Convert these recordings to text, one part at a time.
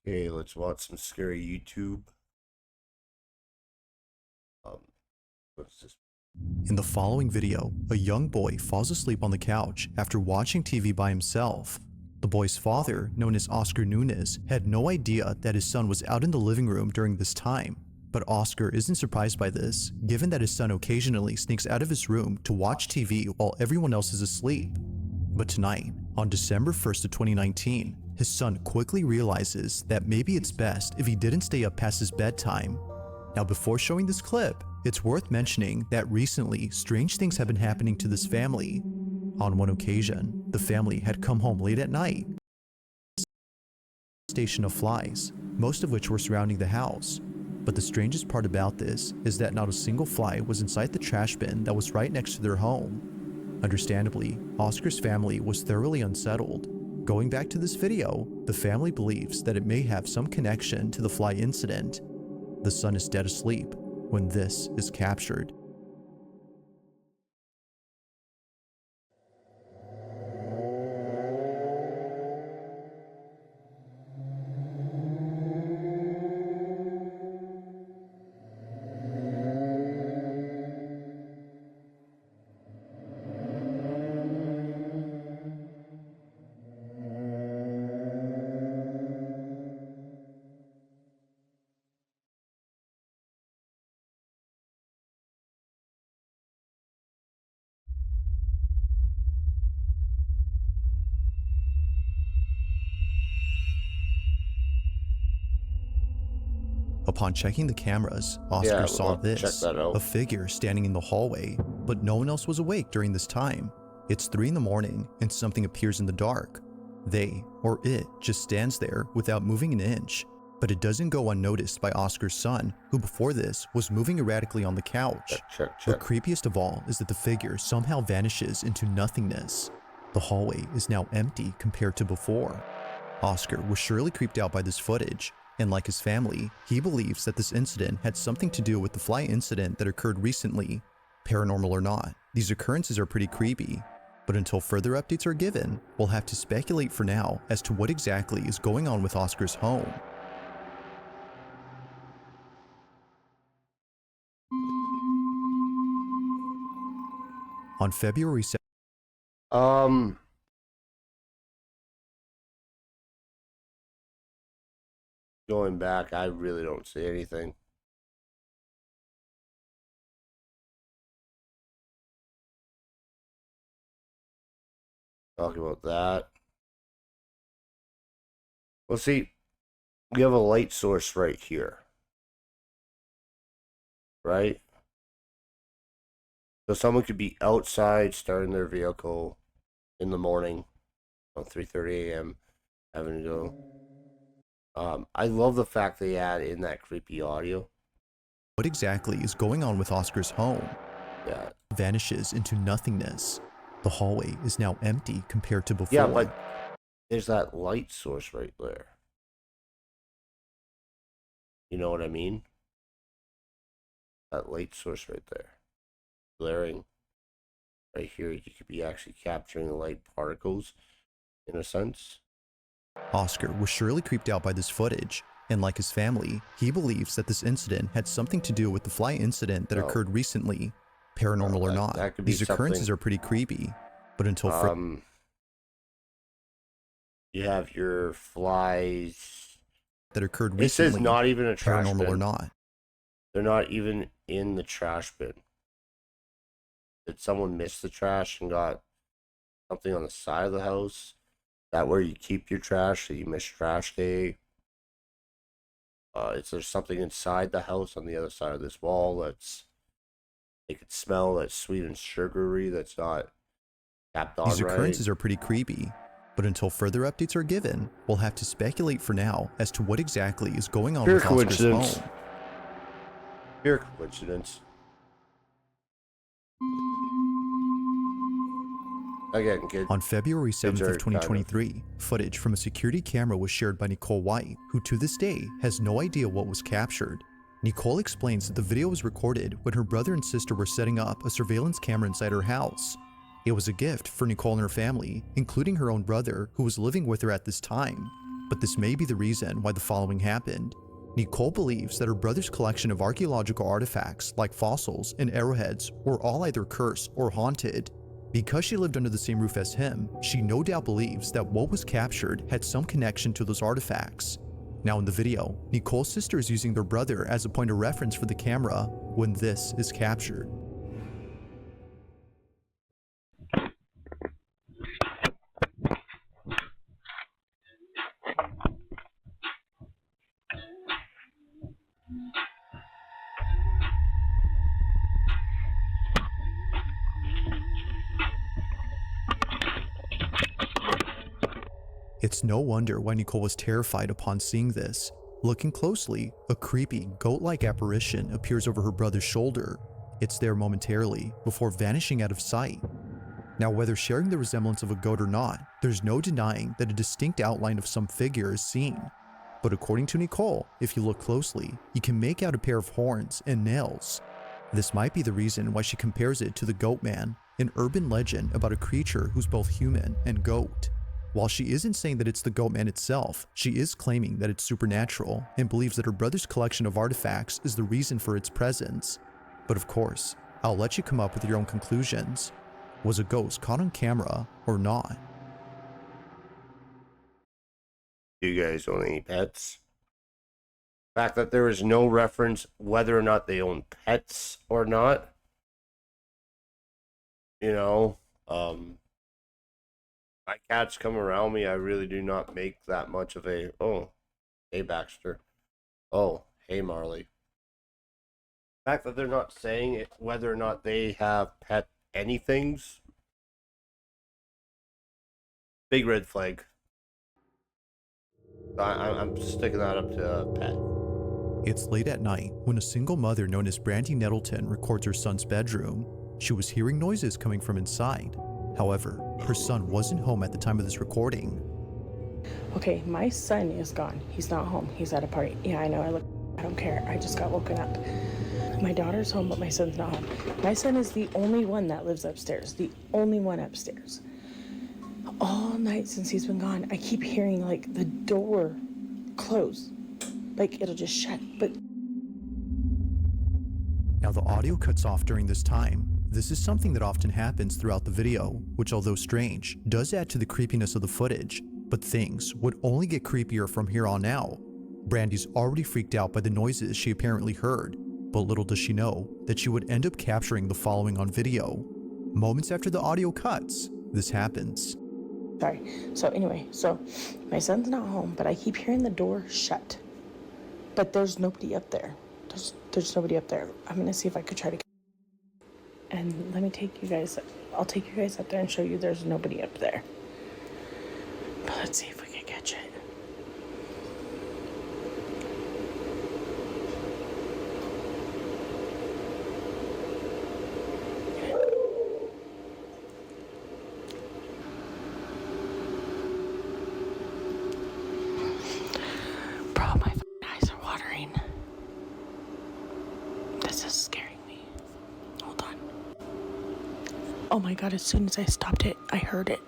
Okay, let's watch some scary YouTube. Um, what's this? In the following video, a young boy falls asleep on the couch after watching TV by himself. The boy's father, known as Oscar Nunez, had no idea that his son was out in the living room during this time. But Oscar isn't surprised by this, given that his son occasionally sneaks out of his room to watch TV while everyone else is asleep. But tonight, on December 1st of 2019, his son quickly realizes that maybe it's best if he didn't stay up past his bedtime. Now, before showing this clip, it's worth mentioning that recently, strange things have been happening to this family. On one occasion, the family had come home late at night, station of flies, most of which were surrounding the house. But the strangest part about this is that not a single fly was inside the trash bin that was right next to their home. Understandably, Oscar's family was thoroughly unsettled. Going back to this video, the family believes that it may have some connection to the fly incident. The son is dead asleep when this is captured. Upon checking the cameras, Yeah, Oscar we'll saw have to check this, that out. a figure standing in the hallway, but no one else was awake during this time. It's 3 in the morning and something appears in the dark. They, or it, just stands there without moving an inch, but it doesn't go unnoticed by Oscar's son, who before this was moving erratically on the couch. Check. What creepiest of all is that the figure somehow vanishes into nothingness. The hallway is now empty compared to before. Oscar was surely creeped out by this footage, and like his family, he believes that this incident had something to do with the fly incident that occurred recently. Paranormal or not, these occurrences are pretty creepy. But until further updates are given, we'll have to speculate for now as to what exactly is going on with Oscar's home. On February 7th, Um, going back, I really don't see anything. Talking about that. Well, see, we have a light source right here, right? So someone could be outside starting their vehicle in the morning, 3:30 a.m., having to go. I love the fact they add in that creepy audio. what exactly is going on with Oscar's home? Yeah. Vanishes into nothingness. The hallway is now empty compared to before. Yeah, but there's that light source right there. You know what I mean? That light source right there. Glaring. Right here, you could be actually capturing the light particles, in a sense. Oscar was surely creeped out by this footage, and like his family, he believes that this incident had something to do with the fly incident that occurred recently. Paranormal or not, that could be these occurrences are pretty creepy. But until you have your flies that occurred recently. It says not even a trash paranormal bin. Or not. They're not even in the trash bin. Did someone miss the trash and got something on the side of the house? That where you keep your trash, so you miss trash day. Is there something inside the house on the other side of this wall that's they could smell that's sweet and sugary that's not capped on These right? occurrences are pretty creepy. But until further updates are given, we'll have to speculate for now as to what exactly is going on with Oscar's home. Pure coincidence. Again, kid. On February 7th of 2023, footage from a security camera was shared by Nicole White, who to this day has no idea what was captured. Nicole explains that the video was recorded when her brother and sister were setting up a surveillance camera inside her house. It was a gift for Nicole and her family, including her own brother, who was living with her at this time. but this may be the reason why the following happened. Nicole believes that her brother's collection of archaeological artifacts like fossils and arrowheads were all either cursed or haunted. Because she lived under the same roof as him, she no doubt believes that what was captured had some connection to those artifacts. Now in the video, Nicole's sister is using their brother as a point of reference for the camera when this is captured. It's no wonder why Nicole was terrified upon seeing this. Looking closely, a creepy, goat-like apparition appears over her brother's shoulder. It's there momentarily, before vanishing out of sight. Now, whether sharing the resemblance of a goat or not, there's no denying that a distinct outline of some figure is seen. But according to Nicole, if you look closely, you can make out a pair of horns and nails. This might be the reason why she compares it to the Goat Man, an urban legend about a creature who's both human and goat. While she isn't saying that it's the Goat Man itself, she is claiming that it's supernatural and believes that her brother's collection of artifacts is the reason for its presence. But of course, I'll let you come up with your own conclusions. Was a ghost caught on camera or not? Do you guys own any pets? The fact that there is no reference whether or not they own pets or not. You know, my cats come around me, I really do not make that much of a, oh, hey Baxter. Oh, hey Marley. The fact that they're not saying it, whether or not they have pet anythings, big red flag. I'm sticking that up to pet. It's late at night when a single mother known as Brandy Nettleton records her son's bedroom. She was hearing noises coming from inside. However, her son wasn't home at the time of this recording. Okay, my son is gone. He's not home. He's at a party. Yeah, I know. I don't care. I just got woken up. My daughter's home, but my son's not home. My son is the only one that lives upstairs. The only one upstairs. All night since he's been gone, I keep hearing like the door close. Like it'll just shut, but... Now the audio cuts off during this time. This is something that often happens throughout the video, which although strange, does add to the creepiness of the footage, but things would only get creepier from here on out. Brandy's already freaked out by the noises she apparently heard, but little does she know that she would end up capturing the following on video. Moments after the audio cuts, this happens. Sorry. So anyway, my son's not home, but I keep hearing the door shut. But there's nobody up there. There's nobody up there. I'm gonna see if I could try to... And let me take you guys, I'll take you guys up there and show you there's nobody up there. But let's see if we can catch it. Bro, my eyes are watering. This is scaring me. Hold on. Oh my God, as soon as I stopped it, I heard it.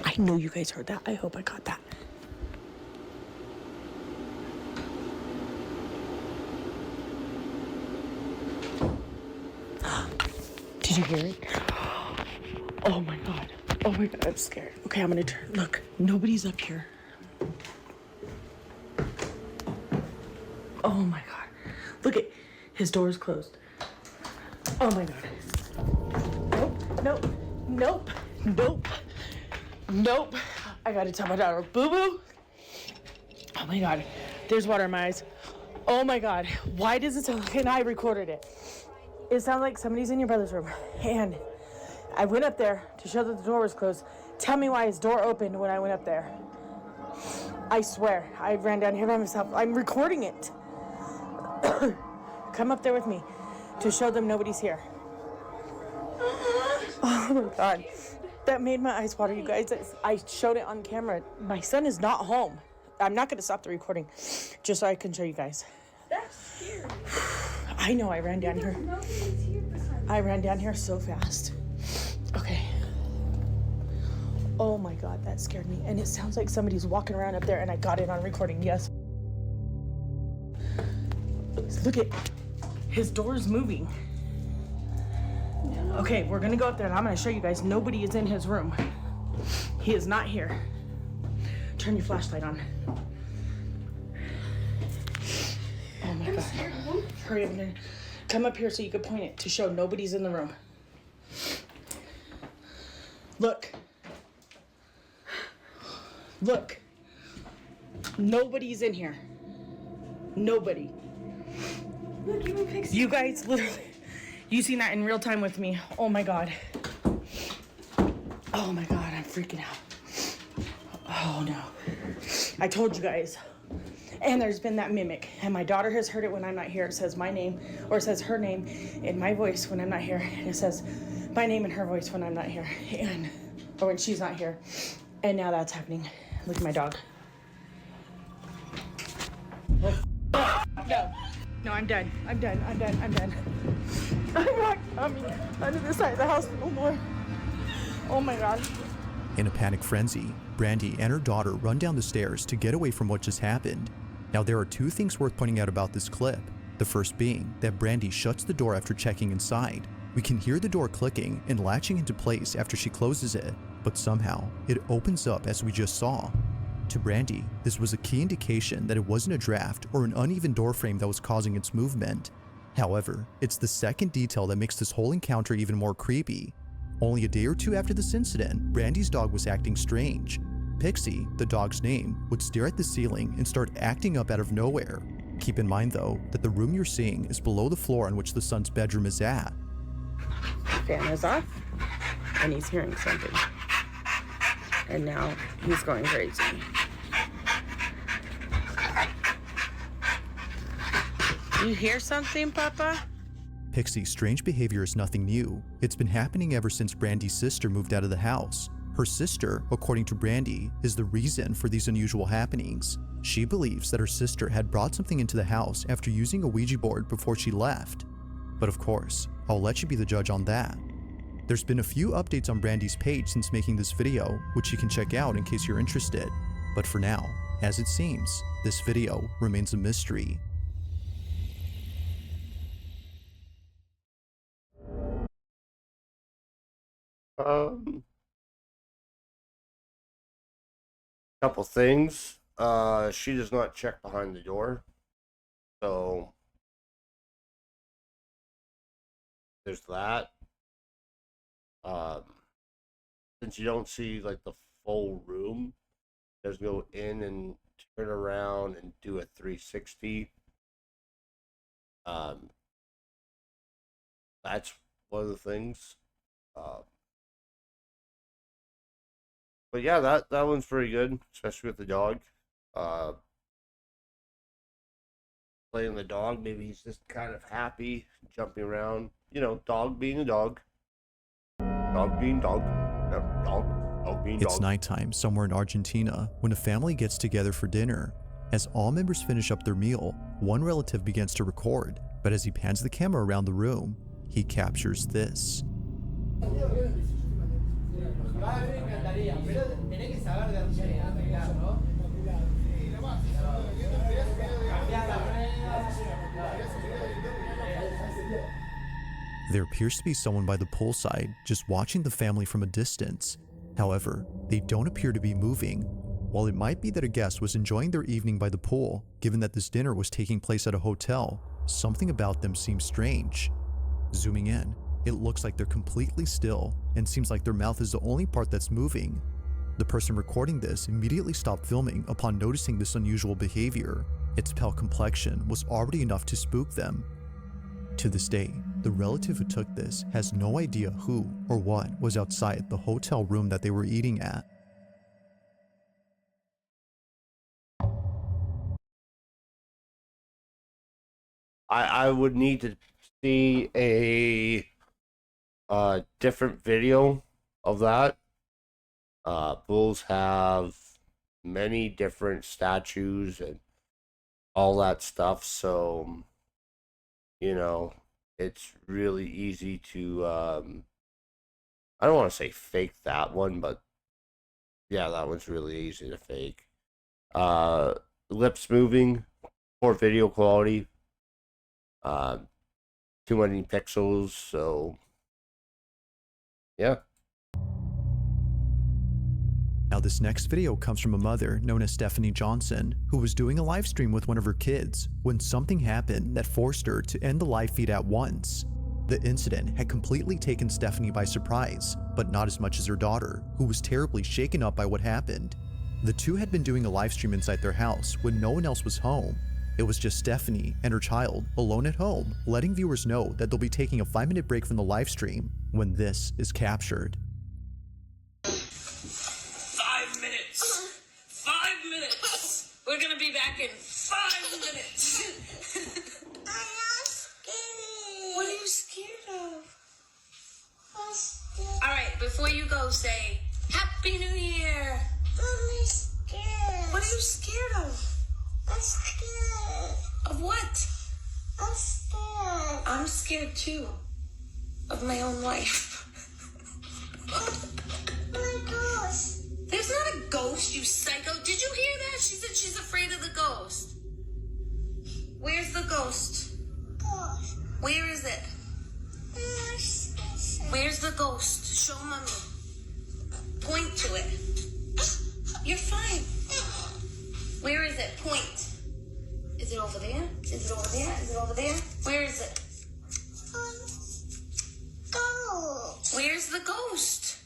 I know you guys heard that. I hope I caught that. Did you hear it? Oh my God. Oh my God, I'm scared. Okay, I'm gonna turn. Look, nobody's up here. Oh my God. Look at, his door is closed. Oh my God. Nope. I gotta tell my daughter, boo-boo. Oh my God. There's water in my eyes. Oh my God. Why does it sound like, and I recorded it. It sounds like somebody's in your brother's room. And I went up there to show that the door was closed. Tell me why his door opened when I went up there. I swear, I ran down here by myself. I'm recording it. Come up there with me to show them nobody's here. Oh my God. That made my eyes water, you guys. I showed it on camera. My son is not home. I'm not going to stop the recording just so I can show you guys. That's scary. I know I ran down here. I ran down here so fast. Okay. Oh my God, that scared me. And it sounds like somebody's walking around up there, and I got it on recording, yes. Look at, his door's moving. Okay, we're gonna go up there and I'm gonna show you guys, nobody is in his room. He is not here. Turn your flashlight on. Oh my God. Hurry up and come up here so you can point it to show nobody's in the room. Look. Look. Nobody's in here. Nobody. Look, even Pixie. You guys literally, you seen that in real time with me. Oh my God. Oh my God, I'm freaking out. Oh no. I told you guys. And there's been that mimic. And my daughter has heard it when I'm not here. It says my name, or it says her name in my voice when I'm not here. And it says my name in her voice when I'm not here. Or when she's not here. And now that's happening. Look at my dog. Oh, no. No, I'm done. I'm done. I'm done. I'm done. I'm not coming under the side of the house no more. Oh my God. In a panic frenzy, Brandy and her daughter run down the stairs to get away from what just happened. Now, there are two things worth pointing out about this clip. The first being that Brandy shuts the door after checking inside. We can hear the door clicking and latching into place after she closes it, but somehow it opens up as we just saw. To Brandy, this was a key indication that it wasn't a draft or an uneven door frame that was causing its movement. However, it's the second detail that makes this whole encounter even more creepy. Only a day or two after this incident, Brandy's dog was acting strange. Pixie, the dog's name, would stare at the ceiling and start acting up out of nowhere. Keep in mind though, that the room you're seeing is below the floor on which the son's bedroom is at. Fan is off, and he's hearing something. And now he's going crazy. You hear something, Papa? Pixie's strange behavior is nothing new. It's been happening ever since Brandy's sister moved out of the house. Her sister, according to Brandy, is the reason for these unusual happenings. She believes that her sister had brought something into the house after using a Ouija board before she left. But of course, I'll let you be the judge on that. There's been a few updates on Brandy's page since making this video, which you can check out in case you're interested. But for now, as it seems, this video remains a mystery. Couple things. She does not check behind the door. So there's that. Since you don't see like the full room, just go in and turn around and do a 360. That's one of the things. But yeah, that one's pretty good, especially with the dog. Playing the dog, maybe he's just kind of happy, jumping around. You know, dog being a dog. Dog being dog. Yep, dog being dog. It's nighttime somewhere in Argentina when a family gets together for dinner. As all members finish up their meal, one relative begins to record, but as he pans the camera around the room, he captures this. There appears to be someone by the poolside just watching the family from a distance. However, they don't appear to be moving. While it might be that a guest was enjoying their evening by the pool, given that this dinner was taking place at a hotel, something about them seems strange. Zooming in, it looks like they're completely still and seems like their mouth is the only part that's moving. The person recording this immediately stopped filming upon noticing this unusual behavior. Its pale complexion was already enough to spook them. To this day, the relative who took this has no idea who or what was outside the hotel room that they were eating at. I would need to see a different video of that. Bulls have many different statues and all that stuff, so You know, it's really easy to, I don't want to say fake that one, but yeah, that one's really easy to fake. Uh, Lips moving, poor video quality, uh, too many pixels, so yeah. Now this next video comes from a mother known as Stephanie Johnson, who was doing a live stream with one of her kids when something happened that forced her to end the live feed at once. The incident had completely taken Stephanie by surprise, but not as much as her daughter, who was terribly shaken up by what happened. The two had been doing a live stream inside their house when no one else was home. It was just Stephanie and her child alone at home, letting viewers know that they'll be taking a 5-minute break from the live stream when this is captured. 5 minutes. 5 minutes. We're gonna be back in 5 minutes. I'm not scared. What are you scared of? I'm scared. All right, before you go, say Happy New Year. I'm scared. What are you scared of? I'm scared. Of what? I'm scared. I'm scared too. Of my own life. My gosh. There's not a ghost, you psycho. Did you hear that? She said she's afraid of the ghost. Where's the ghost? Gosh. Where is it? Where's the ghost? Show mommy. Point to it. You're fine. Where is it? Point. Is it over there? Is it over there? Is it over there? Where is it? Gosh. Where's the ghost?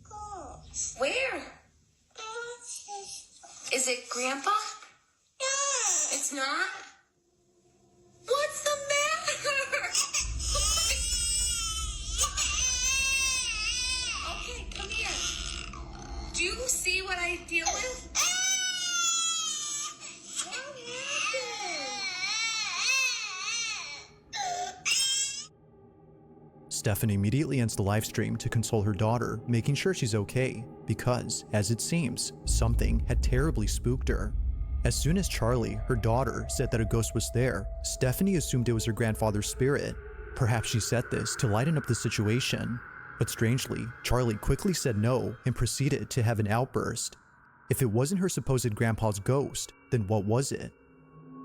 Gosh. Where? Is it Grandpa? It's not? What's the matter? Okay, come here. Do you see what I deal with? What happened? Stephanie immediately ends the live stream to console her daughter, making sure she's okay, because, as it seems, something had terribly spooked her. As soon as Charlie, her daughter, said that a ghost was there, Stephanie assumed it was her grandfather's spirit. Perhaps she said this to lighten up the situation. But strangely, Charlie quickly said no and proceeded to have an outburst. If it wasn't her supposed grandpa's ghost, then what was it?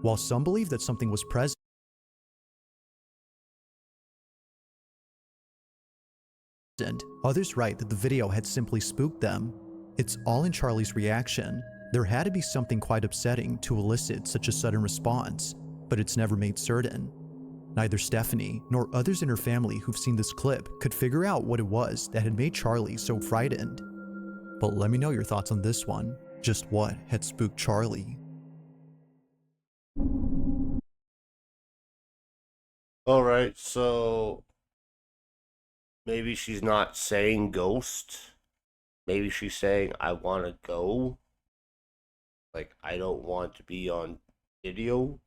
While some believe that something was present, others write that the video had simply spooked them. It's all in Charlie's reaction. There had to be something quite upsetting to elicit such a sudden response, but it's never made certain. Neither Stephanie nor others in her family who've seen this clip could figure out what it was that had made Charlie so frightened. But let me know your thoughts on this one. Just what had spooked Charlie? Alright, so maybe she's not saying ghost. Maybe she's saying I want to go. Like, I don't want to be on video.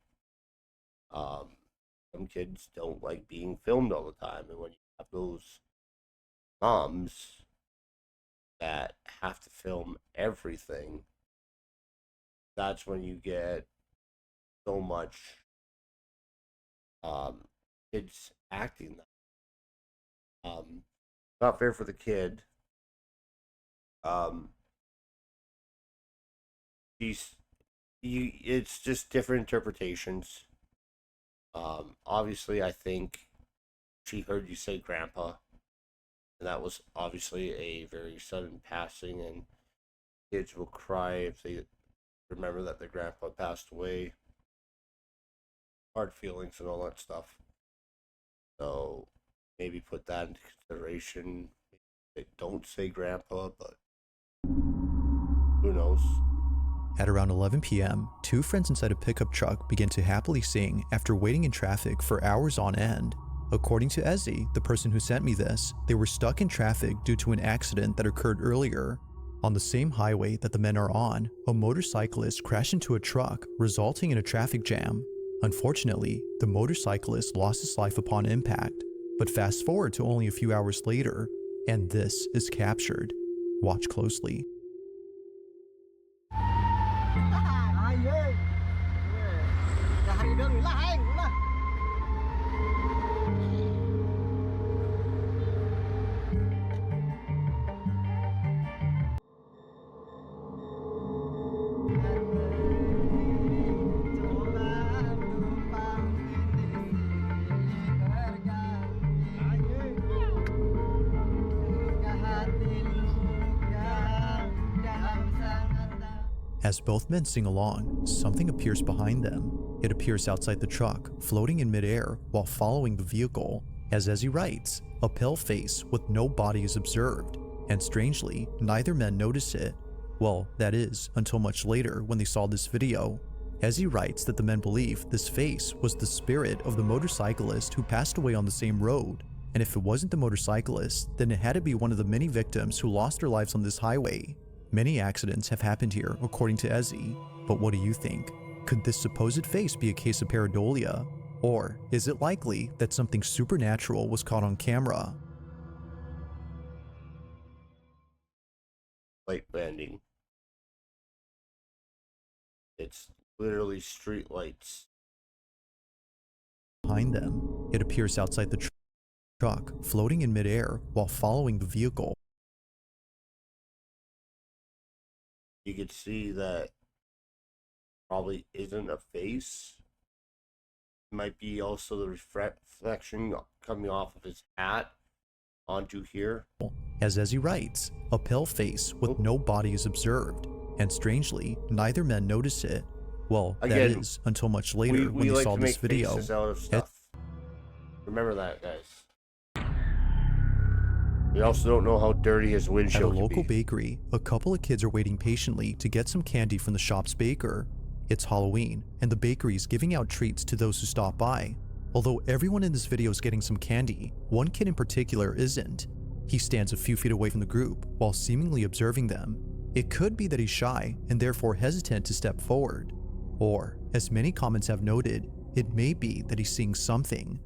Some kids don't like being filmed all the time. And when you have those moms that have to film everything, that's when you get so much kids acting that. Not fair for the kid. It's just different interpretations. Obviously, I think she heard you say grandpa, and that was obviously a very sudden passing, and kids will cry if they remember that their grandpa passed away. Hard feelings and all that stuff. So maybe put that into consideration. They don't say grandpa, but who knows? At around 11 p.m., two friends inside a pickup truck began to happily sing after waiting in traffic for hours on end. According to Ezzy, the person who sent me this, they were stuck in traffic due to an accident that occurred earlier. On the same highway that the men are on, a motorcyclist crashed into a truck, resulting in a traffic jam. Unfortunately, the motorcyclist lost his life upon impact. But fast forward to only a few hours later, and this is captured. Watch closely. As both men sing along, something appears behind them. It appears outside the truck, floating in midair while following the vehicle. As he writes, a pale face with no body is observed, and strangely, neither man notice it. Well, that is, until much later when they saw this video. As he writes that the men believe this face was the spirit of the motorcyclist who passed away on the same road. And if it wasn't the motorcyclist, then it had to be one of the many victims who lost their lives on this highway. Many accidents have happened here, according to Ezzy. But what do you think? Could this supposed face be a case of pareidolia? Or is it likely that something supernatural was caught on camera? Light bending. It's literally street lights. Behind them, it appears outside the truck, floating in midair while following the vehicle. You could see that probably isn't a face. It might be also the reflection coming off of his hat onto here. As he writes, a pale face with no body is observed, and strangely, neither men notice it. Well, Again, that is, until much later when they like saw to this make video. faces out of stuff. Remember that, guys. We also don't know how dirty his At a windshield could local be. bakery, a couple of kids are waiting patiently to get some candy from the shop's baker. It's Halloween, and the bakery is giving out treats to those who stop by. Although everyone in this video is getting some candy, one kid in particular isn't. He stands a few feet away from the group while seemingly observing them. It could be that he's shy and therefore hesitant to step forward. Or, as many comments have noted, it may be that he's seeing something.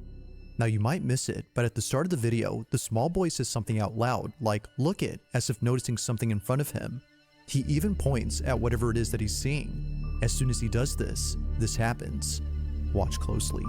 Now you might miss it, but at the start of the video, the small boy says something out loud, like "look it," as if noticing something in front of him. He even points at whatever it is that he's seeing. As soon as he does this, this happens. Watch closely.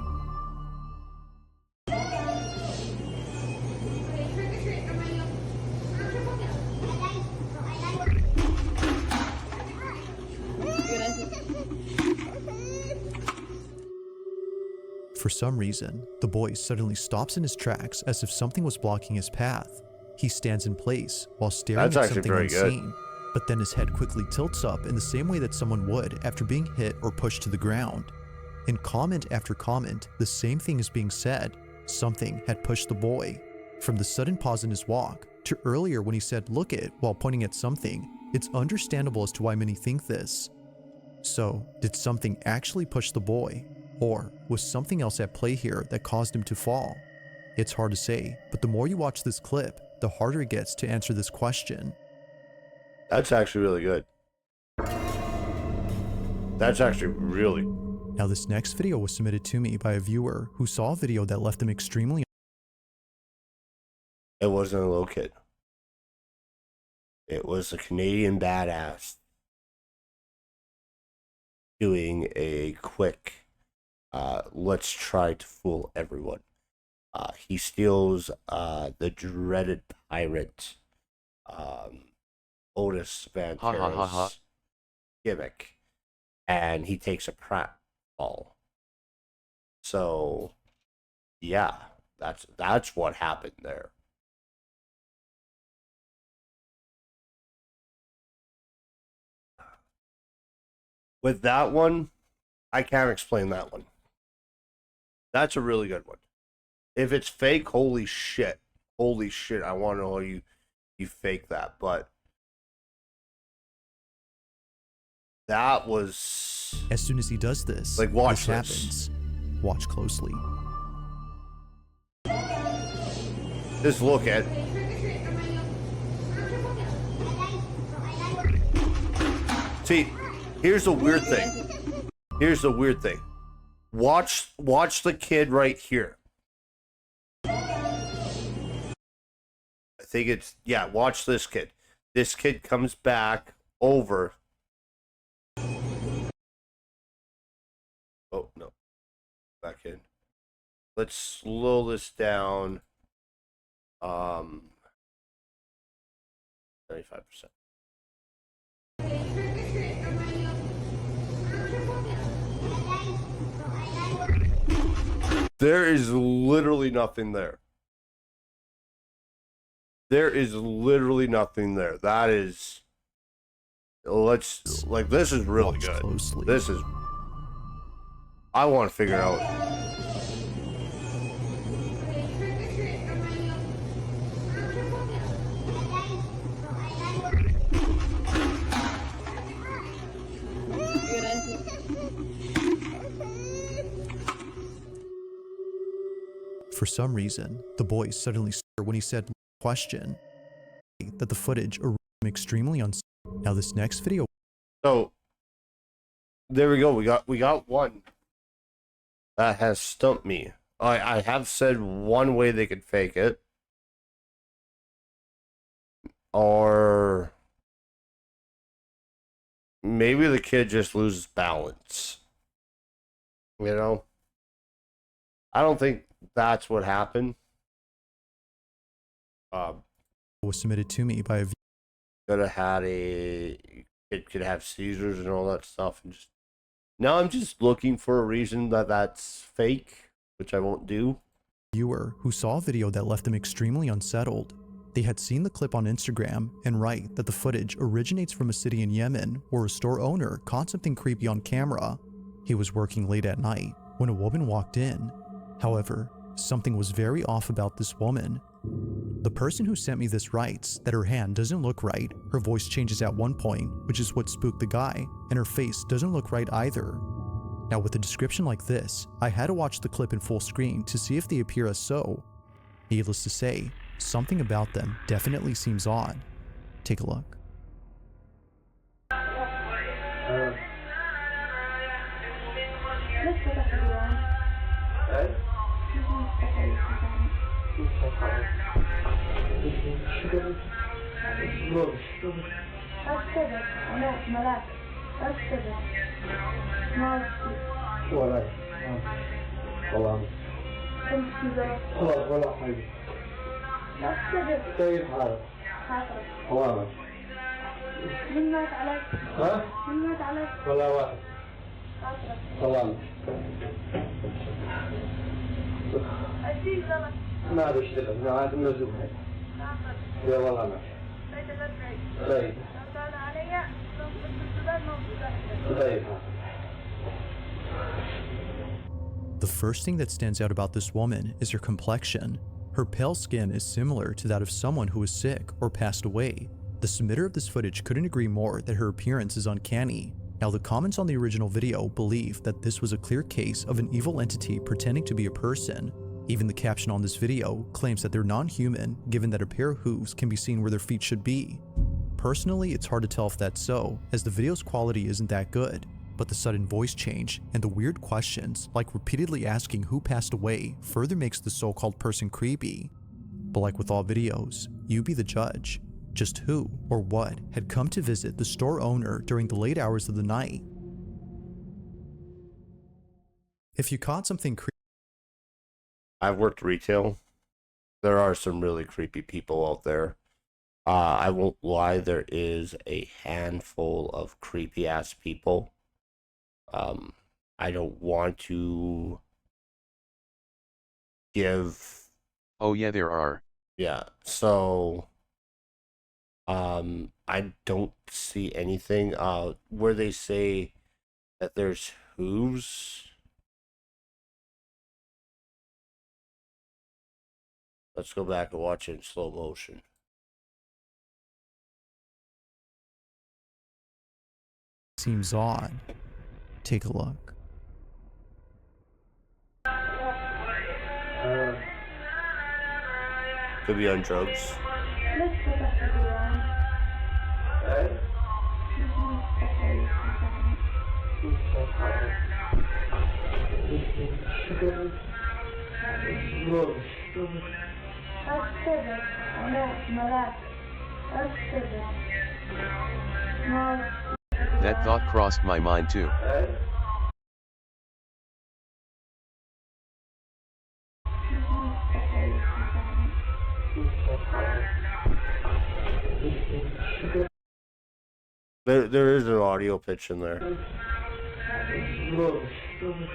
For some reason, the boy suddenly stops in his tracks as if something was blocking his path. He stands in place while staring That's at actually something very good. unseen, but then his head quickly tilts up in the same way that someone would after being hit or pushed to the ground. In comment after comment, the same thing is being said. Something had pushed the boy. From the sudden pause in his walk, to earlier when he said "look it" while pointing at something, it's understandable as to why many think this. So, did something actually push the boy? Or was something else at play here that caused him to fall? It's hard to say, but the more you watch this clip, the harder it gets to answer this question. That's actually really good. That's actually really. Now this next video was submitted to me by a viewer who saw a video that left them extremely. It wasn't a little kid. It was a Canadian badass doing a quick let's try to fool everyone. He steals the dreaded pirate Otis Van Terra's gimmick, and he takes a pratfall. So yeah, that's what happened there. With that one, I can't explain that one. That's a really good one. If it's fake, holy shit. Holy shit, I want to know how you fake that. But that was... As soon as he does this, like, watch this this. happens. Watch closely. Just look at... See, here's the weird thing. Here's the weird thing. Watch the kid right here. I think it's, yeah, watch this kid. This kid comes back over. Oh, no. Back in. Let's slow this down. 95%. There is literally nothing there. There is literally nothing there. That is Let's like this is really Watch good. closely. This is. I want to figure out. For some reason, the boy suddenly started when he said question that the footage him extremely unsafe. Now this next video, So there we go. We got one that has stumped me. I have said one way they could fake it, or maybe the kid just loses balance. You know, I don't think that's what happened. was submitted to me by a Could have had it could have seizures and all that stuff, and just now I'm just looking for a reason that that's fake, which I won't do. viewer who saw a video that left them extremely unsettled. They had seen the clip on Instagram and write that the footage originates from a city in Yemen where a store owner caught something creepy on camera. He was working late at night when a woman walked in. However, something was very off about this woman. The person who sent me this writes that her hand doesn't look right, her voice changes at one point, which is what spooked the guy, and her face doesn't look right either. Now with a description like this, I had to watch the clip in full screen to see if they appear as so. Needless to say, something about them definitely seems odd. Take a look. ولا والله خلاص ولا حاجة كيف حالك؟ والله من مات عليك؟ ها؟ من مات عليك؟ ولا واحد والله أكيد غلط. ما عاد اشتغل ما عاد منزلها يا والله ما طيب قال علي السودان موجودة. طيب The first thing that stands out about this woman is her complexion. Her pale skin is similar to that of someone who is sick or passed away. The submitter of this footage couldn't agree more that her appearance is uncanny. Now the comments on the original video believe that this was a clear case of an evil entity pretending to be a person. Even the caption on this video claims that they're non-human, given that a pair of hooves can be seen where their feet should be. Personally, it's hard to tell if that's so, as the video's quality isn't that good. But the sudden voice change and the weird questions, like repeatedly asking who passed away, further makes the so-called person creepy. But like with all videos, you be the judge. Just who or what had come to visit the store owner during the late hours of the night? If you caught something creepy, I've worked retail. There are some really creepy people out there. I won't lie, there is a handful of creepy ass people. I don't want to give. Oh yeah, there are. Yeah, so I don't see anything where they say that there's hooves. Let's go back and watch it in slow motion. seems odd. Take a look. Could be on drugs. That thought crossed my mind too. There is an audio pitch in there.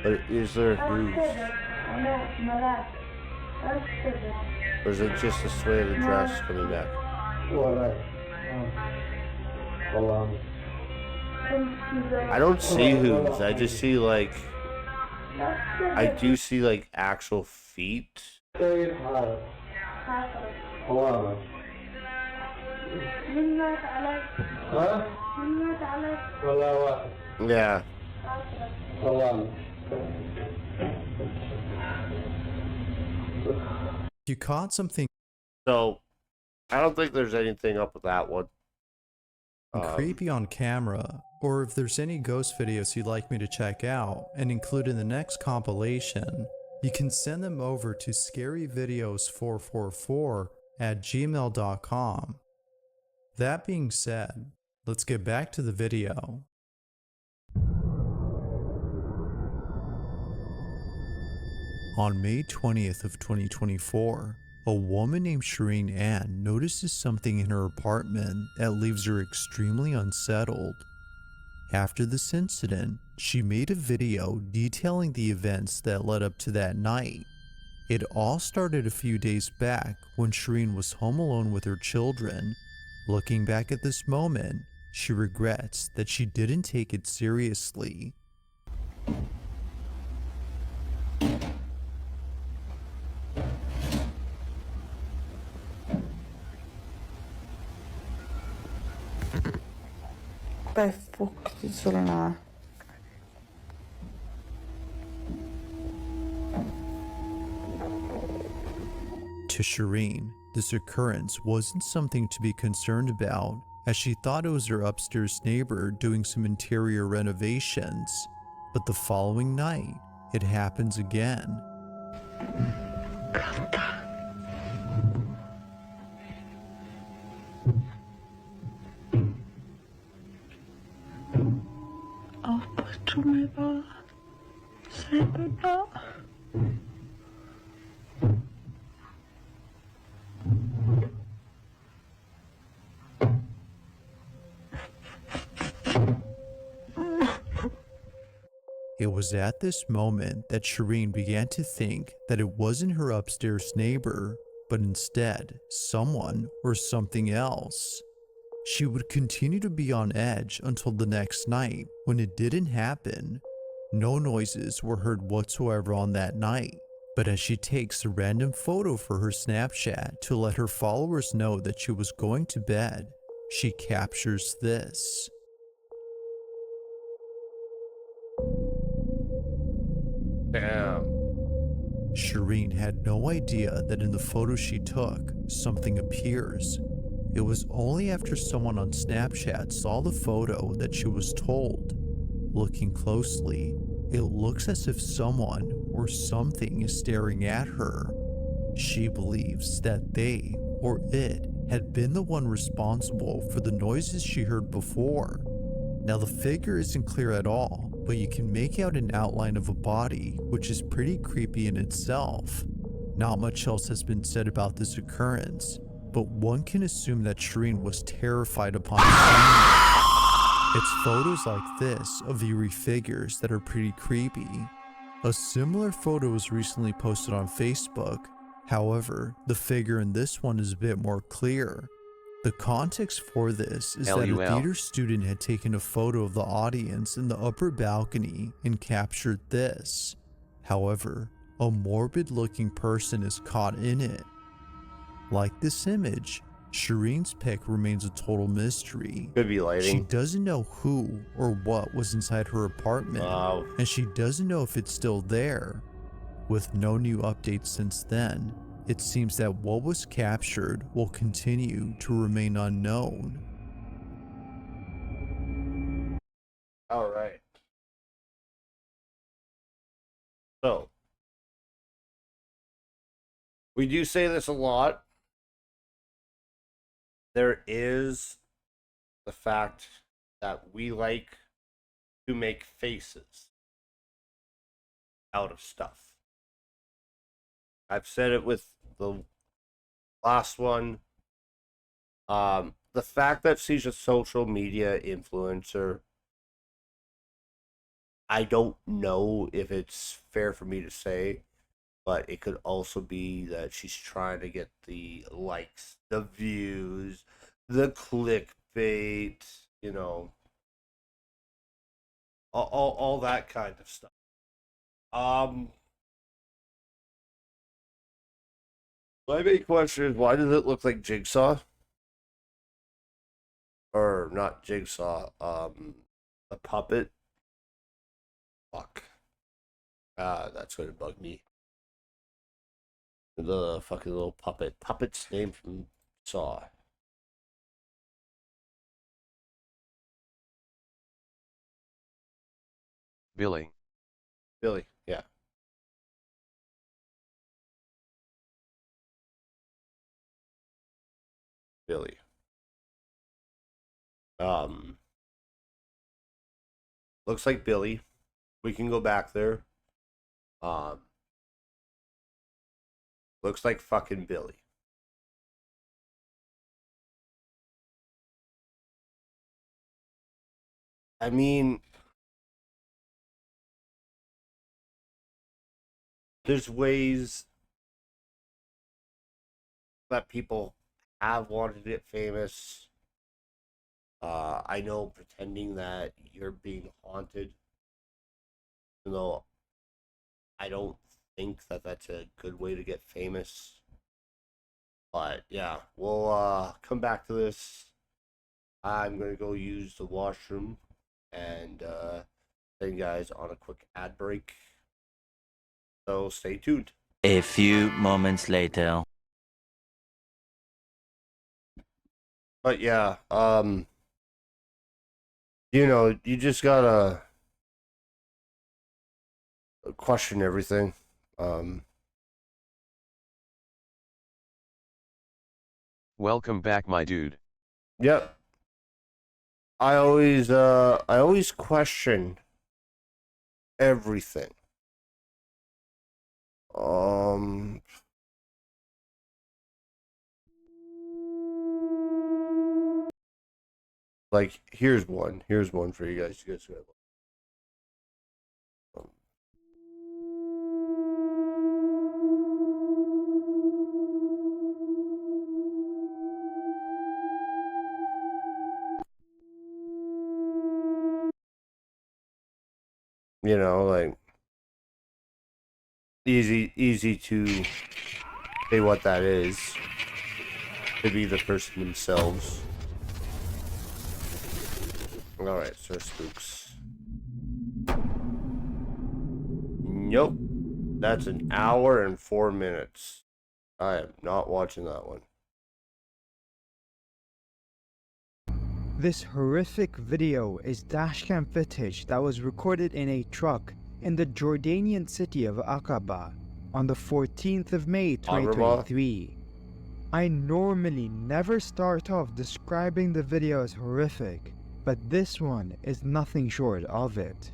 But is there hooves? Or is it just the sway of the dress coming back? I don't see hooves. I just see like I do see like actual feet. حوامك من مات عليك ها من مات عليك ولا واحد Yeah. حوامك You caught something So I don't think there's anything up with that one. creepy on camera, or if there's any ghost videos you'd like me to check out and include in the next compilation, you can send them over to scaryvideos444@gmail.com. That being said, let's get back to the video. On May 20th of 2024, a woman named Shireen Ann notices something in her apartment that leaves her extremely unsettled. After this incident, she made a video detailing the events that led up to that night. It all started a few days back when Shireen was home alone with her children. Looking back at this moment, she regrets that she didn't take it seriously. Bei Fuck, so nah. To Shireen, this occurrence wasn't something to be concerned about, as she thought it was her upstairs neighbor doing some interior renovations. But the following night, it happens again. It was at this moment that Shireen began to think that it wasn't her upstairs neighbor, but instead someone or something else. She would continue to be on edge until the next night when it didn't happen. No noises were heard whatsoever on that night, but as she takes a random photo for her Snapchat to let her followers know that she was going to bed, she captures this. Damn. Shireen had no idea that in the photo she took, something appears. It was only after someone on Snapchat saw the photo that she was told. Looking closely, it looks as if someone or something is staring at her. She believes that they or it had been the one responsible for the noises she heard before. Now the figure isn't clear at all, but you can make out an outline of a body, which is pretty creepy in itself. Not much else has been said about this occurrence, but one can assume that Shireen was terrified upon seeing it. It's photos like this of eerie figures that are pretty creepy. A similar photo was recently posted on Facebook. However, the figure in this one is a bit more clear. The context for this is that a LUL. theater student had taken a photo of the audience in the upper balcony and captured this. However, a morbid looking person is caught in it. Like this image, Shireen's pic remains a total mystery. Could be She lighting. doesn't know who or what was inside her apartment, Wow. and she doesn't know if it's still there. With no new updates since then, it seems that what was captured will continue to remain unknown. All right. So, we do say this a lot. There is the fact that we like to make faces out of stuff. I've said it with the last one. The fact that she's a social media influencer, I don't know if it's fair for me to say, but it could also be that she's trying to get the likes, the views, the clickbait, you know. all that kind of stuff. My main question is, why does it look like Jigsaw? Or not Jigsaw, a puppet? Fuck. That's gonna bug me. The fucking little puppet. Puppet's name from Saw. Billy. Billy, yeah. Billy. Looks like Billy. We can go back there. Looks like fucking Billy. I mean, there's ways that people have wanted to get famous. I know pretending that you're being haunted, even though I don't think that that's a good way to get famous. But yeah, we'll come back to this. I'm gonna go use the washroom and send you guys on a quick ad break. So stay tuned. A few moments later. But yeah, you just gotta question everything. Welcome back, my dude. Yep. I always question everything. Like here's one for you guys. You guys have. Like easy to say what that is. Could be the person themselves. Alright, Sir Spooks. Nope. That's an hour and 4 minutes. I am not watching that one. This horrific video is dashcam footage that was recorded in a truck in the Jordanian city of Aqaba on the 14th of May 2023. I normally never start off describing the video as horrific, but this one is nothing short of it.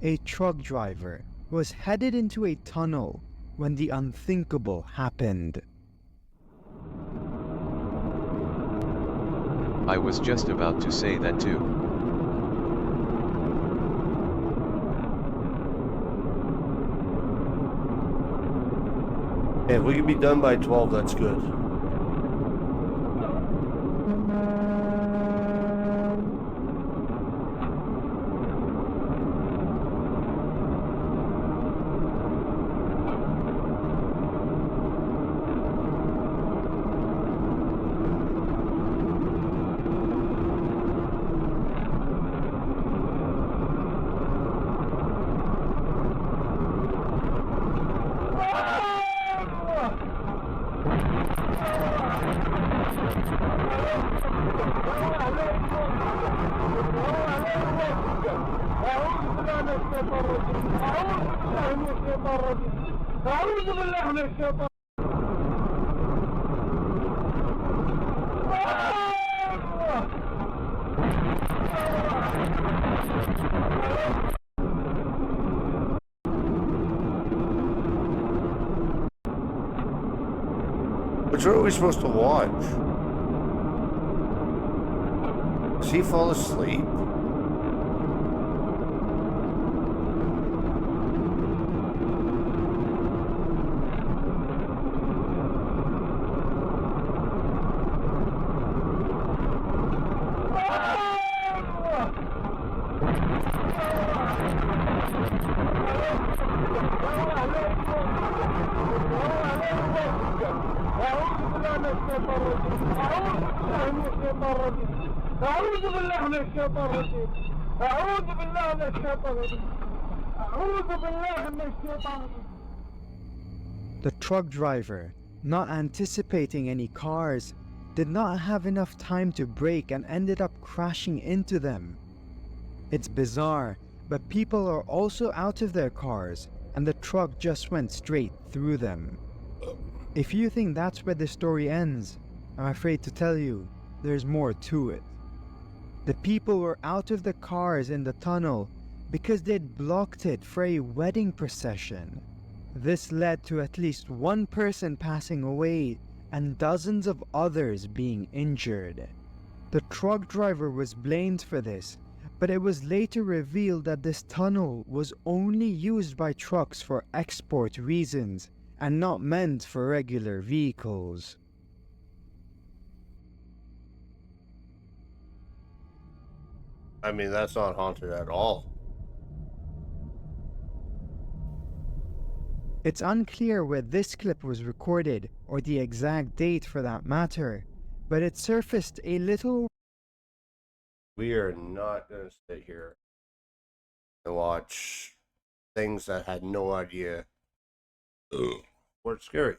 A truck driver was headed into a tunnel when the unthinkable happened. I was just about to say that too. If we can be done by 12, that's good. Which one are we supposed to watch? Does he fall asleep? أعوذ بالله من الشيطان الرجيم أعوذ بالله من الشيطان الرجيم أعوذ بالله من الشيطان الرجيم. The truck driver, not anticipating any cars, did not have enough time to brake and ended up crashing into them. It's bizarre, but people are also out of their cars, and the truck just went straight through them. If you think that's where the story ends, I'm afraid to tell you, there's more to it. The people were out of the cars in the tunnel because they'd blocked it for a wedding procession. This led to at least one person passing away and dozens of others being injured. The truck driver was blamed for this, but it was later revealed that this tunnel was only used by trucks for export reasons and not meant for regular vehicles. I mean, that's not haunted at all. It's unclear where this clip was recorded, or the exact date for that matter, but it surfaced a little. We are not going to sit here and watch things that had no idea were scary.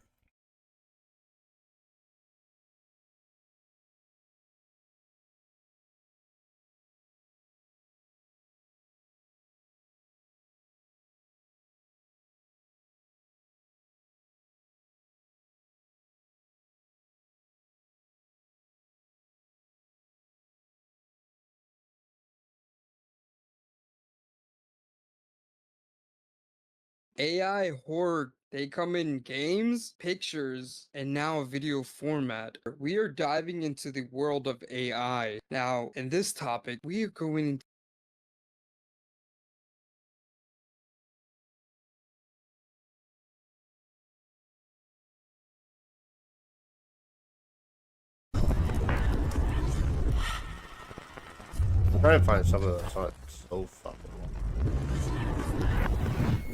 AI horror, they come in games, pictures, and now a video format. We are diving into the world of AI. Now, in this topic, we are going into I'm trying to find something that's not so fucking.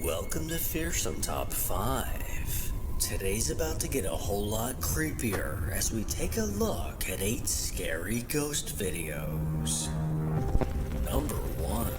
Welcome to Fearsome Top 5. Today's about to get a whole lot creepier as we take a look at 8 scary ghost videos. Number 1.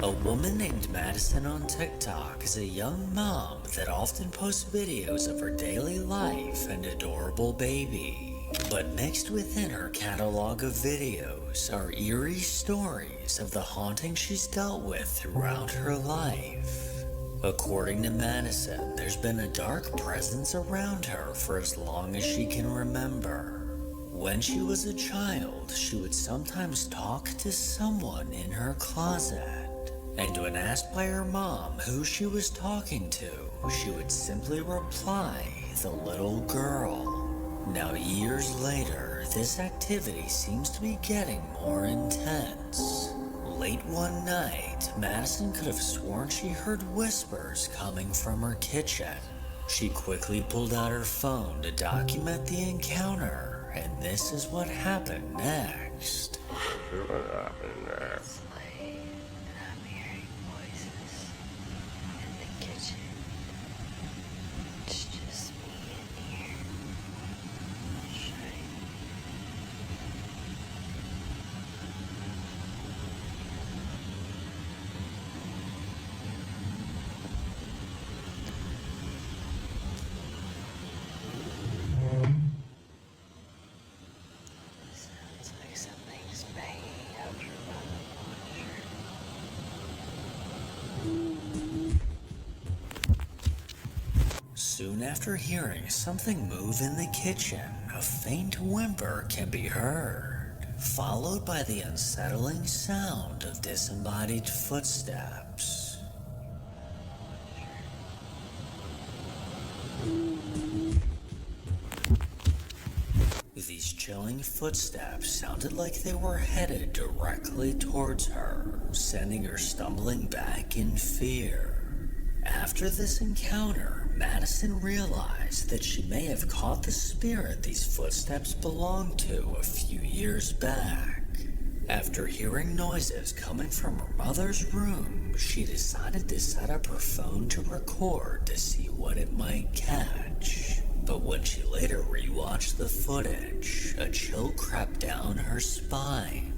A woman named Madison on TikTok is a young mom that often posts videos of her daily life and adorable baby. But mixed within her catalog of videos are eerie stories of the haunting she's dealt with throughout her life. According to Madison, there's been a dark presence around her for as long as she can remember. When she was a child, she would sometimes talk to someone in her closet. And when asked by her mom who she was talking to, she would simply reply, "The little girl." Now, years later, this activity seems to be getting more intense. Late one night, Madison could have sworn she heard whispers coming from her kitchen. She quickly pulled out her phone to document the encounter, and this is what happened next. What happened there? I'm hearing voices in the kitchen. It's just me in here. Sounds like something's banging over by the washer. Soon after hearing something move in the kitchen, a faint whimper can be heard, followed by the unsettling sound of disembodied footsteps. These chilling footsteps sounded like they were headed directly towards her, sending her stumbling back in fear. After this encounter, Madison realized that she may have caught the spirit these footsteps belonged to a few years back. After hearing noises coming from her mother's room, she decided to set up her phone to record to see what it might catch. But when she later rewatched the footage, a chill crept down her spine.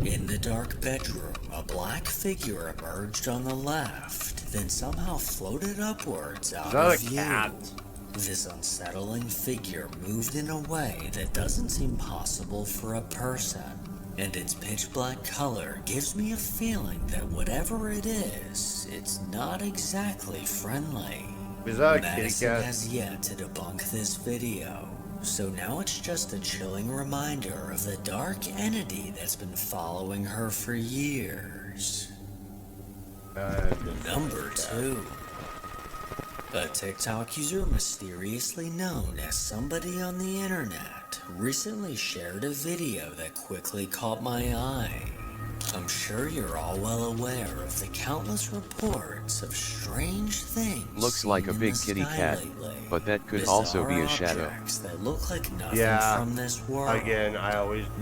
In the dark bedroom, a black figure emerged on the left, then somehow floated upwards out of view. Cat? This unsettling figure moved in a way that doesn't seem possible for a person, and its pitch black color gives me a feeling that whatever it is, it's not exactly friendly. Is that a Madison kitty cat? has yet to debunk this video. So now it's just a chilling reminder of the dark entity that's been following her for years. Number 2. A TikTok user mysteriously known as somebody on the internet recently shared a video that quickly caught my eye. I'm sure you're all well aware of the countless reports of strange things. Looks like a big kitty cat, but that could also be a shadow. That look like nothing from this world. Again,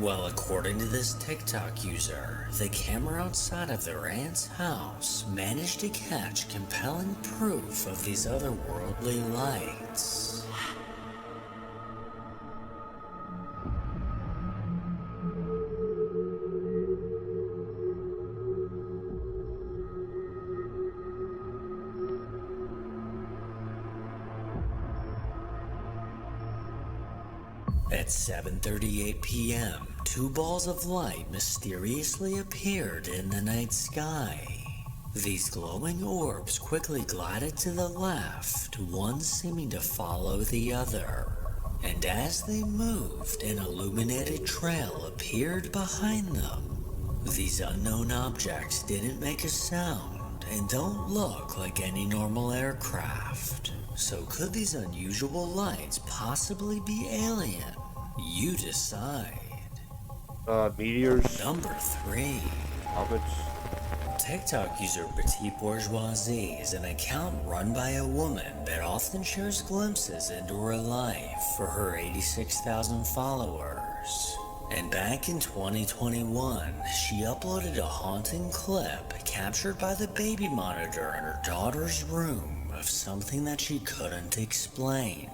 Well, according to this TikTok user, the camera outside of their aunt's house managed to catch compelling proof of these otherworldly lights. At 7:38 p.m., 2 balls of light mysteriously appeared in the night sky. These glowing orbs quickly glided to the left, one seeming to follow the other. And as they moved, an illuminated trail appeared behind them. These unknown objects didn't make a sound and don't look like any normal aircraft. So could these unusual lights possibly be alien? You decide. Meteors. Number 3. Comets. TikTok user Petite Bourgeoisie is an account run by a woman that often shares glimpses into her life for her 86,000 followers. And back in 2021, she uploaded a haunting clip captured by the baby monitor in her daughter's room of something that she couldn't explain.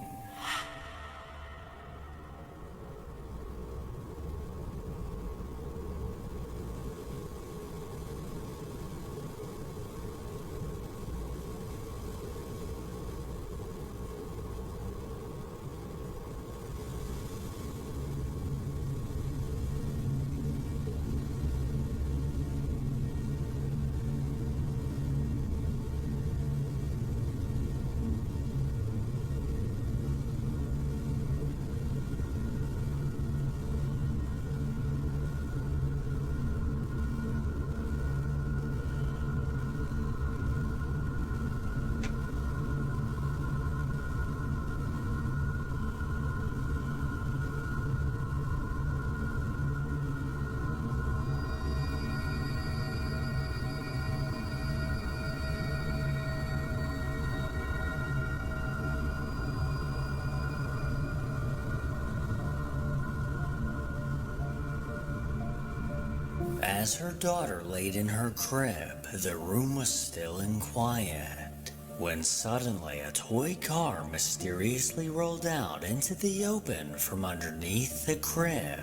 As her daughter laid in her crib, the room was still and quiet, when suddenly a toy car mysteriously rolled out into the open from underneath the crib.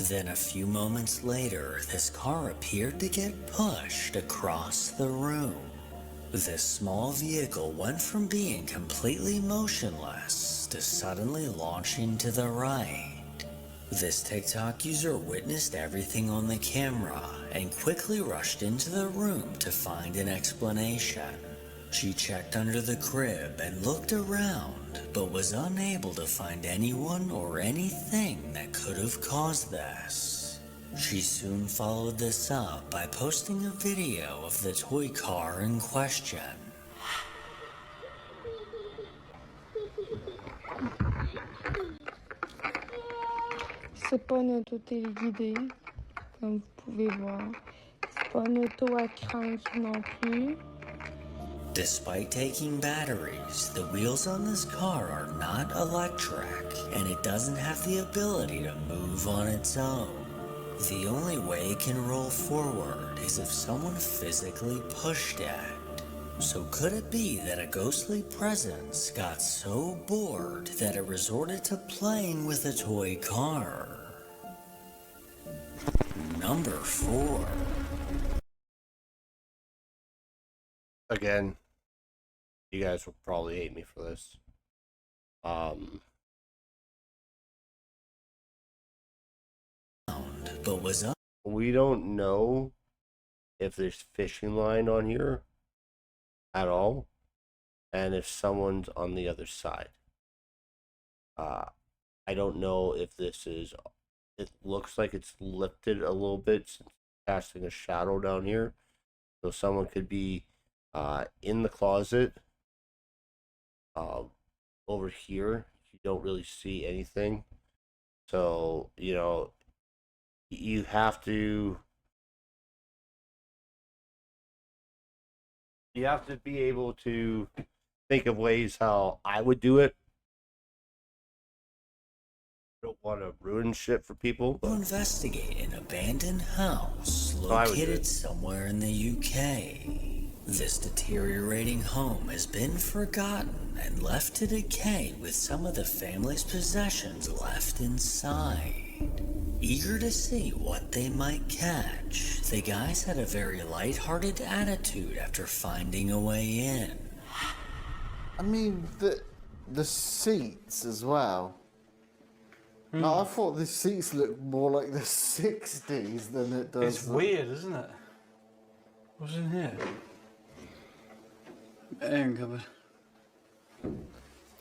Then a few moments later, this car appeared to get pushed across the room. This small vehicle went from being completely motionless to suddenly launching to the right. This TikTok user witnessed everything on the camera and quickly rushed into the room to find an explanation. She checked under the crib and looked around, but was unable to find anyone or anything that could have caused this. She soon followed this up by posting a video of the toy car in question. C'est pas une auto téléguidée, comme vous pouvez voir. C'est pas une auto à crank non plus. Despite taking batteries, the wheels on this car are not electric, and it doesn't have the ability to move on its own. The only way it can roll forward is if someone physically pushed it. So could it be that a ghostly presence got so bored that it resorted to playing with a toy car? Number 4. Again, you guys will probably hate me for this. But was up. We don't know if there's fishing line on here at all, and if someone's on the other side. I don't know if this is. It looks like it's lifted a little bit, since casting a shadow down here, so someone could be in the closet. Over here, you don't really see anything, so you know you have to. You have to be able to think of ways how I would do it. I don't want to ruin shit for people. To investigate an abandoned house located somewhere in the UK. This deteriorating home has been forgotten and left to decay with some of the family's possessions left inside. Eager to see what they might catch, the guys had a very light-hearted attitude after finding a way in. I mean, the seats as well. No, I thought the seats looked more like the 60s than it does. It's weird, isn't it? What's in here? Airing cupboard.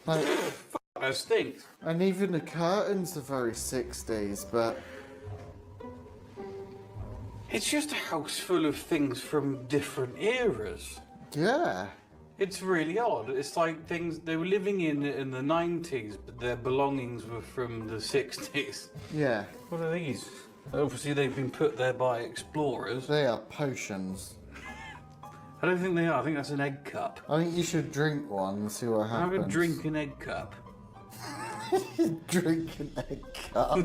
Like, that stinks. And even the curtains are very 60s, but... It's just a house full of things from different eras. Yeah. It's really odd. It's like things they were living in the 90s, but their belongings were from the 60s. Yeah. What are these? Obviously they've been put there by explorers. They are potions. I don't think they are. I think that's an egg cup. I think you should drink one and see what happens. Have a drink an egg cup. Drink an egg cup.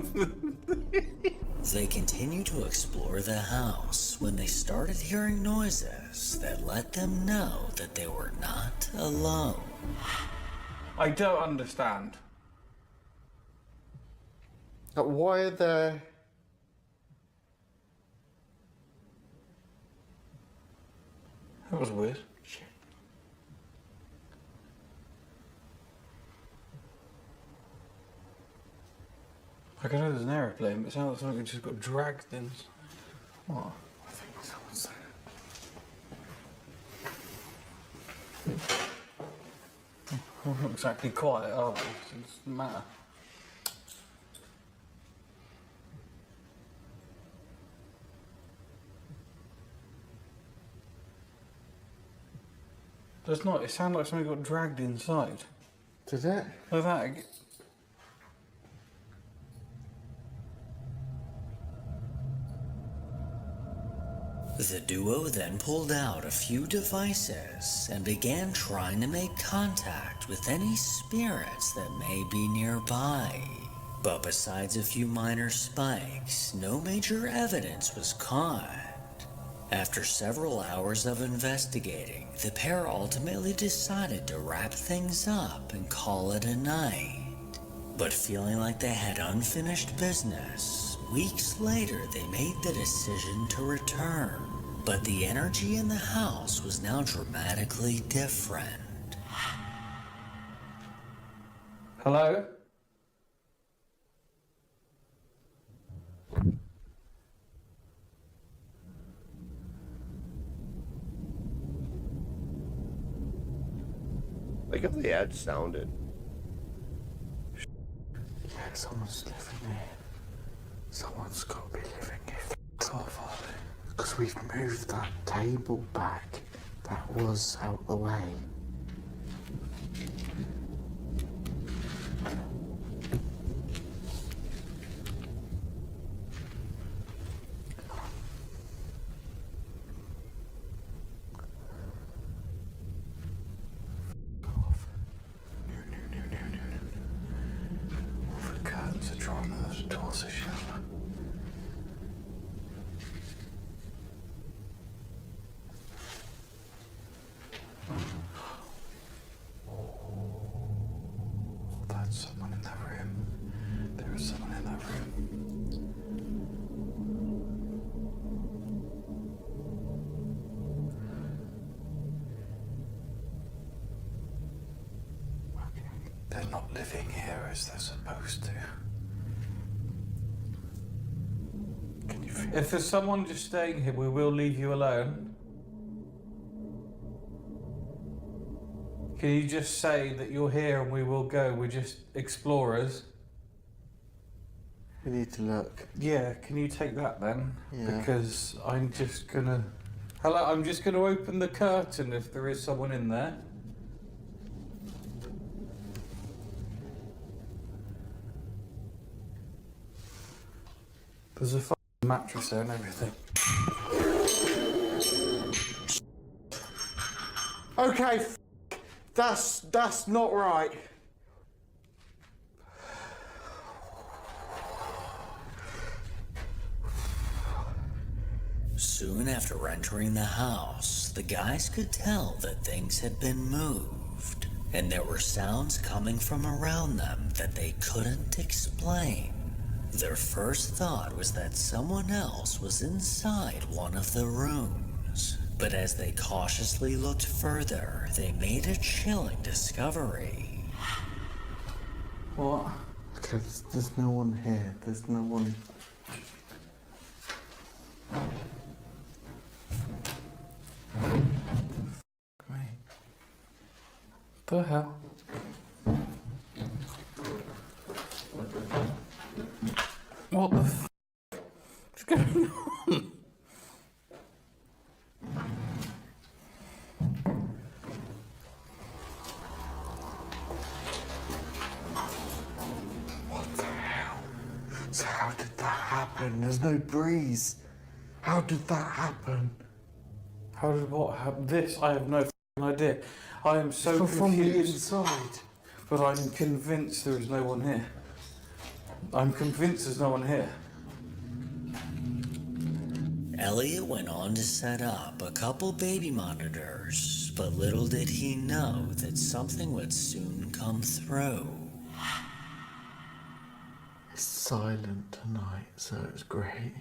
They continued to explore the house when they started hearing noises that let them know that they were not alone. I don't understand. But why are there... That was weird. Like, I know there's an aeroplane, but it sounds like something just got dragged in. What? I think someone's there. We're not exactly quiet, are we? It doesn't matter. There's not. It sounded like something got dragged inside. Did it? Like that. The duo then pulled out a few devices and began trying to make contact with any spirits that may be nearby. But besides a few minor spikes, no major evidence was caught. After several hours of investigating, the pair ultimately decided to wrap things up and call it a night. But feeling like they had unfinished business, weeks later they made the decision to return. But the energy in the house was now dramatically different. Hello? Like if the ad sounded. Yeah, someone's living here. Someone's got to be living here. Because we've moved that table back. That was out the way. doors are shut. That's someone in that room. There is someone in that room. They're not living here as they're supposed to. Can you feel? If there's someone just staying here, we will leave you alone. Can you just say that you're here and we will go? We're just explorers. We need to look. Yeah, can you take that then? Yeah. Because I'm just gonna... Hello, I'm just gonna open the curtain if there is someone in there. There's a fucking mattress there and everything. Okay, that's not right. Soon after entering the house, the guys could tell that things had been moved, and there were sounds coming from around them that they couldn't explain. Their first thought was that someone else was inside one of the rooms, but as they cautiously looked further, they made a chilling discovery. What? Okay, there's no one here. There's no one. The hell? What the f*** is going on? What the hell? So how did that happen? There's no breeze. How did that happen? How did what happen? This, I have no f***ing idea. I am so confused. From the inside. But I'm convinced there is no one here. I'm convinced there's no one here. Elliot went on to set up a couple baby monitors, but little did he know that something would soon come through. It's silent tonight, so it's great.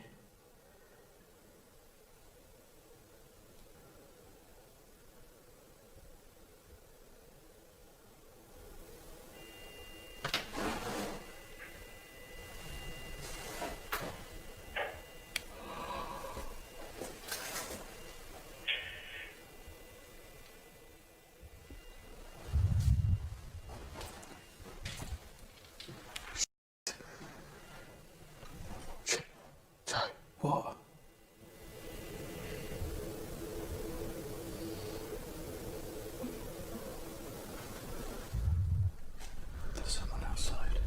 What? There's someone outside.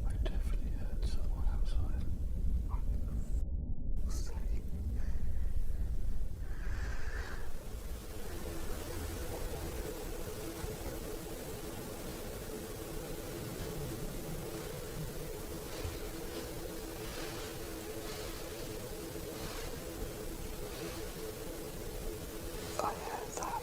I definitely heard someone outside. I heard that.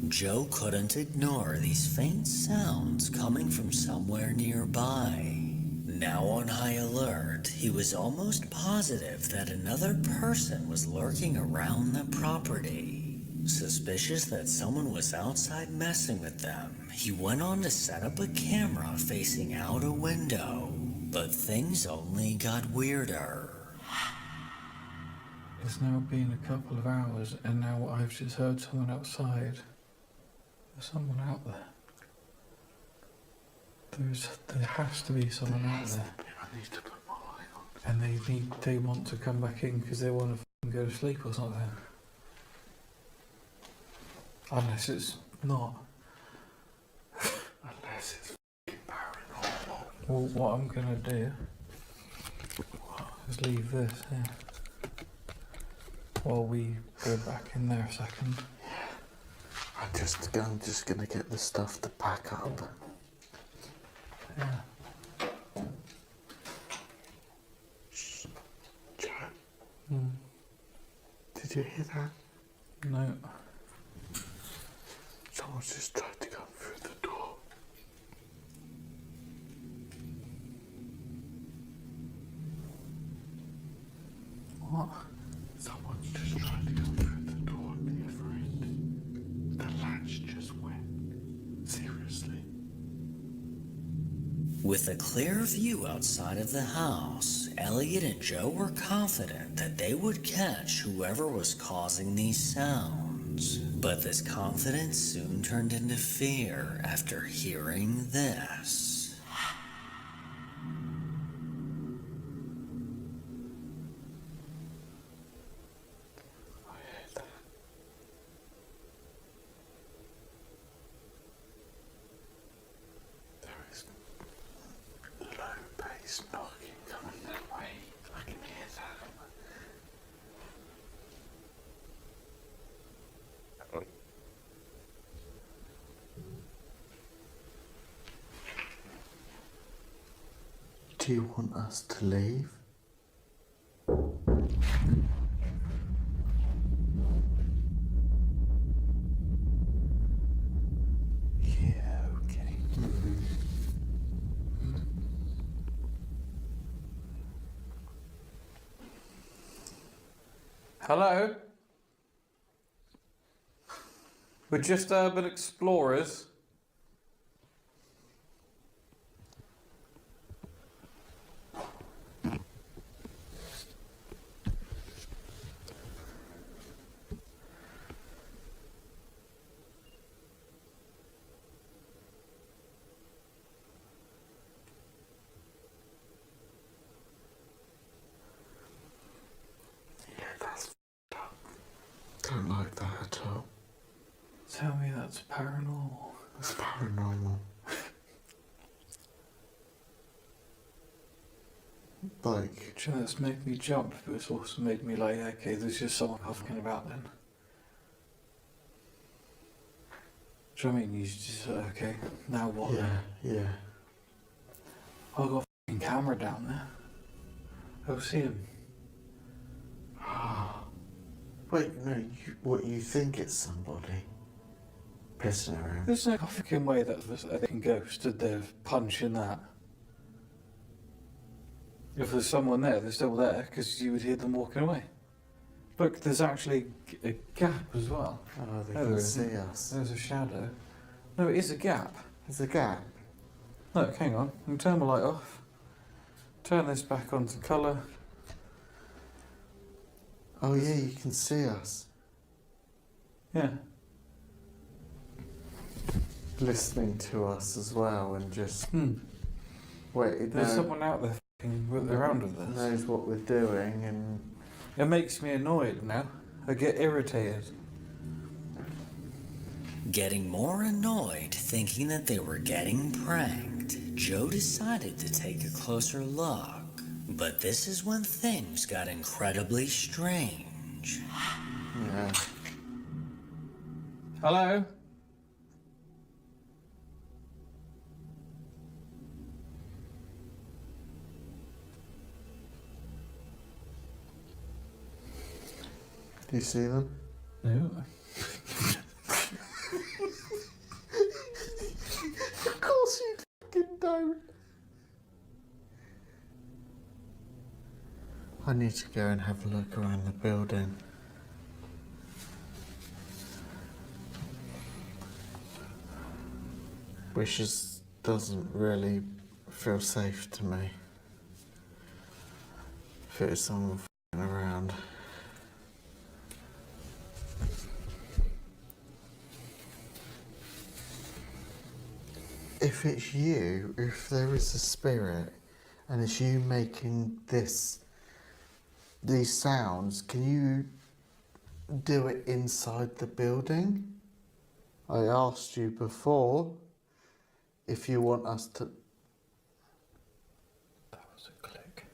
Joe couldn't ignore these faint sounds coming from somewhere nearby. Now on high alert, he was almost positive that another person was lurking around the property. Suspicious that someone was outside messing with them, he went on to set up a camera facing out a window. But things only got weirder. It's now been a couple of hours and now I've just heard someone outside. There's someone out there. There has to be someone out there. I need to put my light on. And they want to come back in because they want to go to sleep or something. Unless it's not. Unless it's Well, what I'm gonna do is leave this here while we go back in there a second. I'm just gonna get the stuff to pack up. Yeah. Shh. Joe. Mm. Did you hear that? No. Someone's just tried to come through the door. What? Someone's just tried to come through the door at the other end. The latch just went. Seriously. With a clear view outside of the house, Elliot and Joe were confident that they would catch whoever was causing these sounds. But this confidence soon turned into fear after hearing this. Low-bass knocking coming that way. I can hear that. Do you want us to leave? Yeah, okay. Hello? We're just urban explorers. Yeah, that's up. Don't like that at all. Tell me that's paranormal. It's paranormal. Like, Do you know, it's made me jump, but it's also made me like, okay, there's just someone huffing about then. Do you know what I mean? You just, okay, now what? yeah, yeah. I've got a fucking camera down there. I'll see him. Wait, no, you think it's somebody pissing around? There's no fucking way that a fucking ghost stood there punching that. If there's someone there, they're still there, because you would hear them walking away. Look, there's actually a gap as well. Oh, they No, can there see isn't. us. There's a shadow. No, it is a gap. There's a gap. Look, hang on. I'm gonna turn my light off. Turn this back on to colour. Oh yeah, you can see us. Yeah. Listening to us as well and just... Wait, There's someone out there fucking around with us. knows what we're doing and... It makes me annoyed now. I get irritated. Getting more annoyed, thinking that they were getting pranked, Joe decided to take a closer look. But this is when things got incredibly strange. Yeah. Hello? Do you see them? No. Of course you fucking don't. I need to go and have a look around the building. Which doesn't really feel safe to me. If it was someone f***ing around. If it's you, if there is a spirit, and it's you making these sounds, can you do it inside the building? I asked you before if you want us to... That was a click.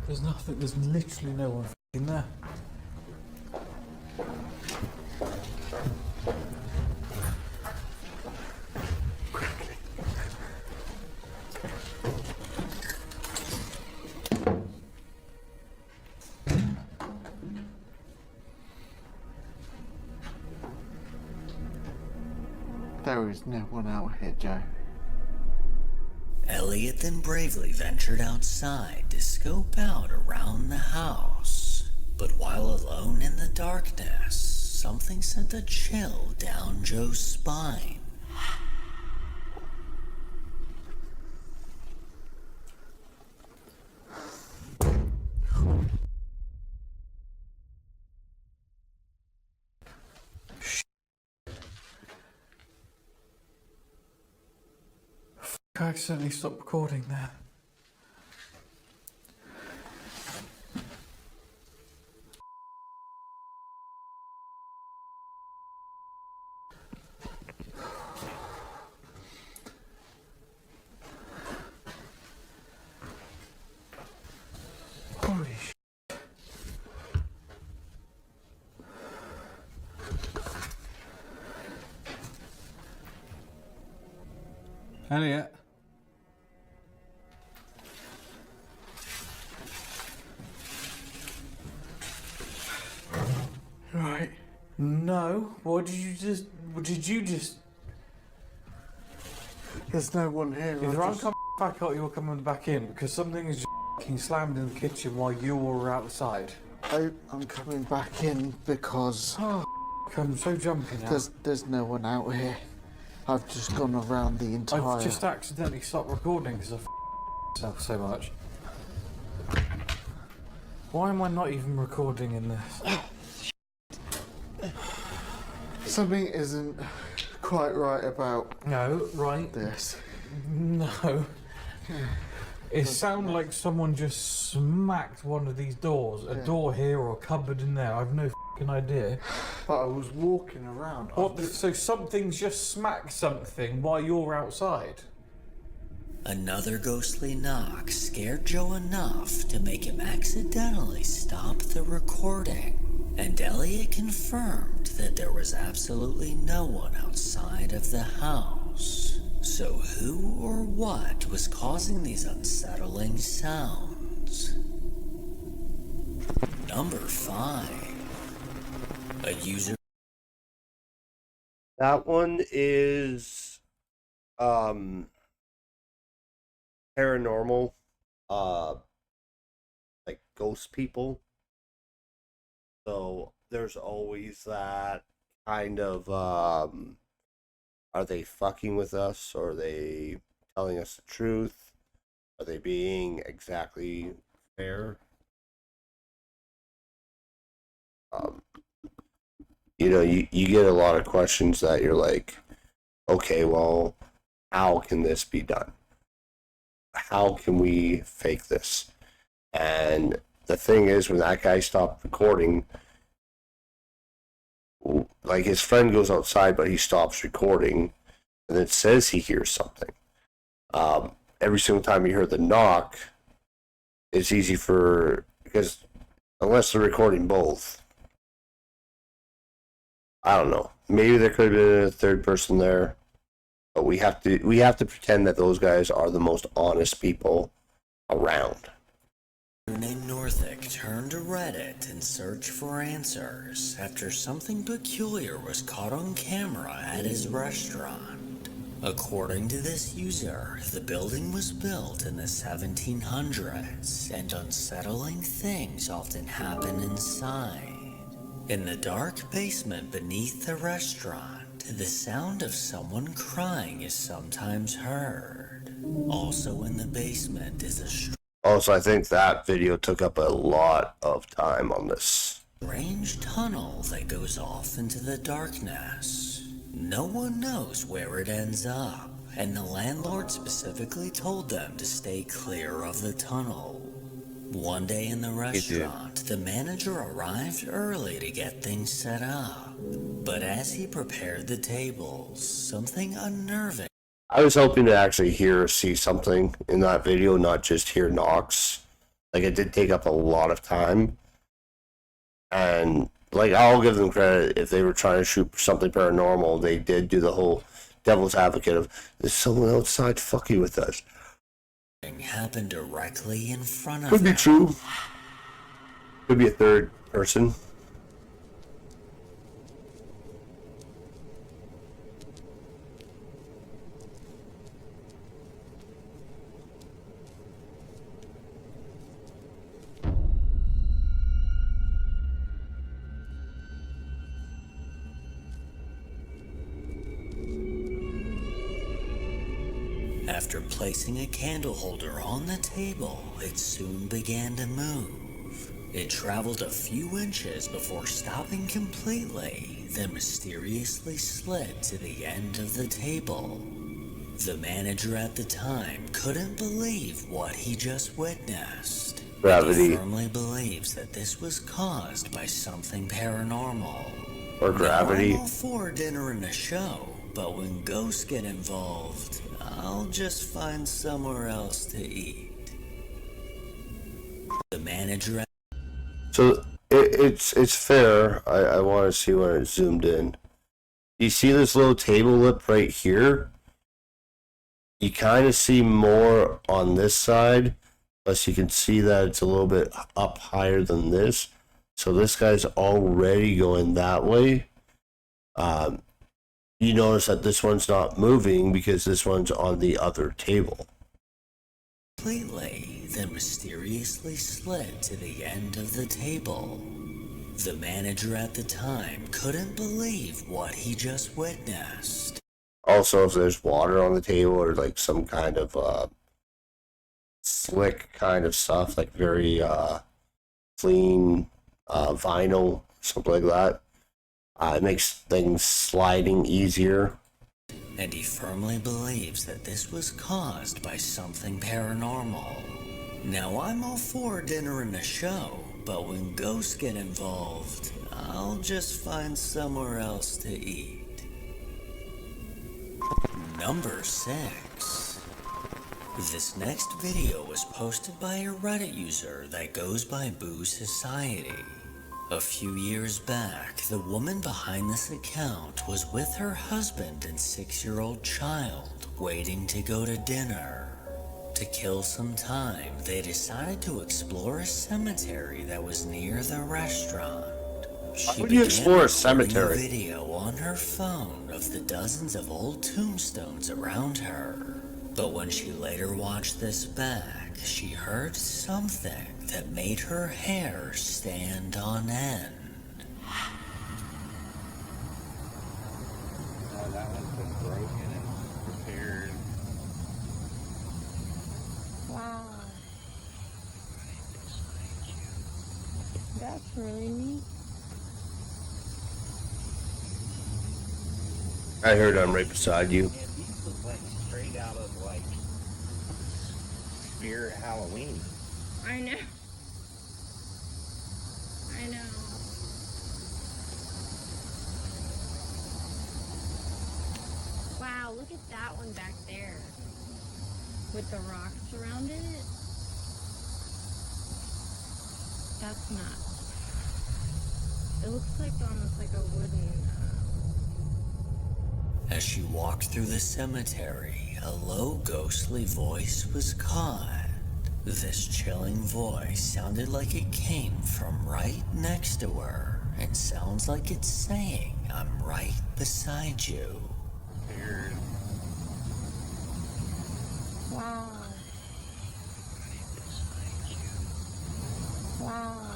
There's nothing, there's literally no one in there. There is no one out here, Joe. Elliot then bravely ventured outside to scope out around the house. But while alone in the darkness, something sent a chill down Joe's spine. I accidentally stopped recording there. Holy shit. Elliot. Right. No. What did you just... There's no one here. Either I'm coming back out or you're coming back in, because something is just f***ing slammed in the kitchen while you were outside. I'm coming back in because... I'm so jumpy now. There's no one out here. I've just gone around the entire... I've just accidentally stopped recording because I myself so much. Why am I not even recording in this? Something isn't quite right about... No, right. This. No. It sounded like someone just smacked one of these doors. A door here or a cupboard in there. I've no f***ing idea. But I was walking around. What? So something's just smacked something while you're outside? Another ghostly knock scared Joe enough to make him accidentally stop the recording. And Elliot confirmed that there was absolutely no one outside of the house. So who or what was causing these unsettling sounds? Number 5. A user... That one is paranormal, like ghost people. So there's always that kind of are they fucking with us, or are they telling us the truth? Are they being exactly fair? You know, you get a lot of questions that you're like, okay, well, how can this be done? How can we fake this? And the thing is, when that guy stopped recording, like his friend goes outside, but he stops recording, and it says he hears something. Every single time you hear the knock, it's easy because unless they're recording both, I don't know. Maybe there could have been a third person there, but we have to pretend that those guys are the most honest people around. named Northic turned to Reddit in search for answers after something peculiar was caught on camera at his restaurant. According to this user, the building was built in the 1700s, and unsettling things often happen inside. In the dark basement beneath the restaurant, the sound of someone crying is sometimes heard. Also in the basement is a Also, I think that video took up a lot of time on this strange tunnel that goes off into the darkness. No one knows where it ends up, and the landlord specifically told them to stay clear of the tunnel. One day in the restaurant, the manager arrived early to get things set up, but as he prepared the tables, something unnerving. I was hoping to actually hear or see something in that video, not just hear knocks. Like, it did take up a lot of time. And, like, I'll give them credit if they were trying to shoot something paranormal. They did do the whole devil's advocate of, there's someone outside fucking with us. Happened directly in front of Could be them. true. Could be a third person. After placing a candle holder on the table, it soon began to move. It traveled a few inches before stopping completely, then mysteriously slid to the end of the table. The manager at the time couldn't believe what he just witnessed. Gravity. He firmly believes that this was caused by something paranormal. Or gravity. Now, I'm all for dinner and a show, but when ghosts get involved, I'll just find somewhere else to eat. The manager. So it's fair. I want to see when it's zoomed in. You see this little table lip right here? You kind of see more on this side, plus you can see that it's a little bit up higher than this. So this guy's already going that way. You notice that this one's not moving because this one's on the other table. Completely, then mysteriously slid to the end of the table. The manager at the time couldn't believe what he just witnessed. Also, if there's water on the table or like some kind of slick kind of stuff, like very clean vinyl, something like that, it makes things sliding easier. And he firmly believes that this was caused by something paranormal. Now, I'm all for dinner and a show, but when ghosts get involved, I'll just find somewhere else to eat. Number 6. This next video was posted by a Reddit user that goes by Boo Society. A few years back, the woman behind this account was with her husband and 6-year-old child waiting to go to dinner. To kill some time, they decided to explore a cemetery that was near the restaurant. She How do you explore a began recording cemetery? a video on her phone of the dozens of old tombstones around her. But when she later watched this back, she heard something that made her hair stand on end. Oh, that one's been broken and repaired. Wow. That's really neat. I heard I'm right beside you. Yeah, these look like straight out of like Spirit Halloween. I know. I know. Wow, look at that one back there. With the rocks around it. That's nuts. It looks like almost like a wooden... As she walked through the cemetery, a low, ghostly voice was caught. This chilling voice sounded like it came from right next to her, and sounds like it's saying, "I'm right beside you." Repaired. Wow. Wow.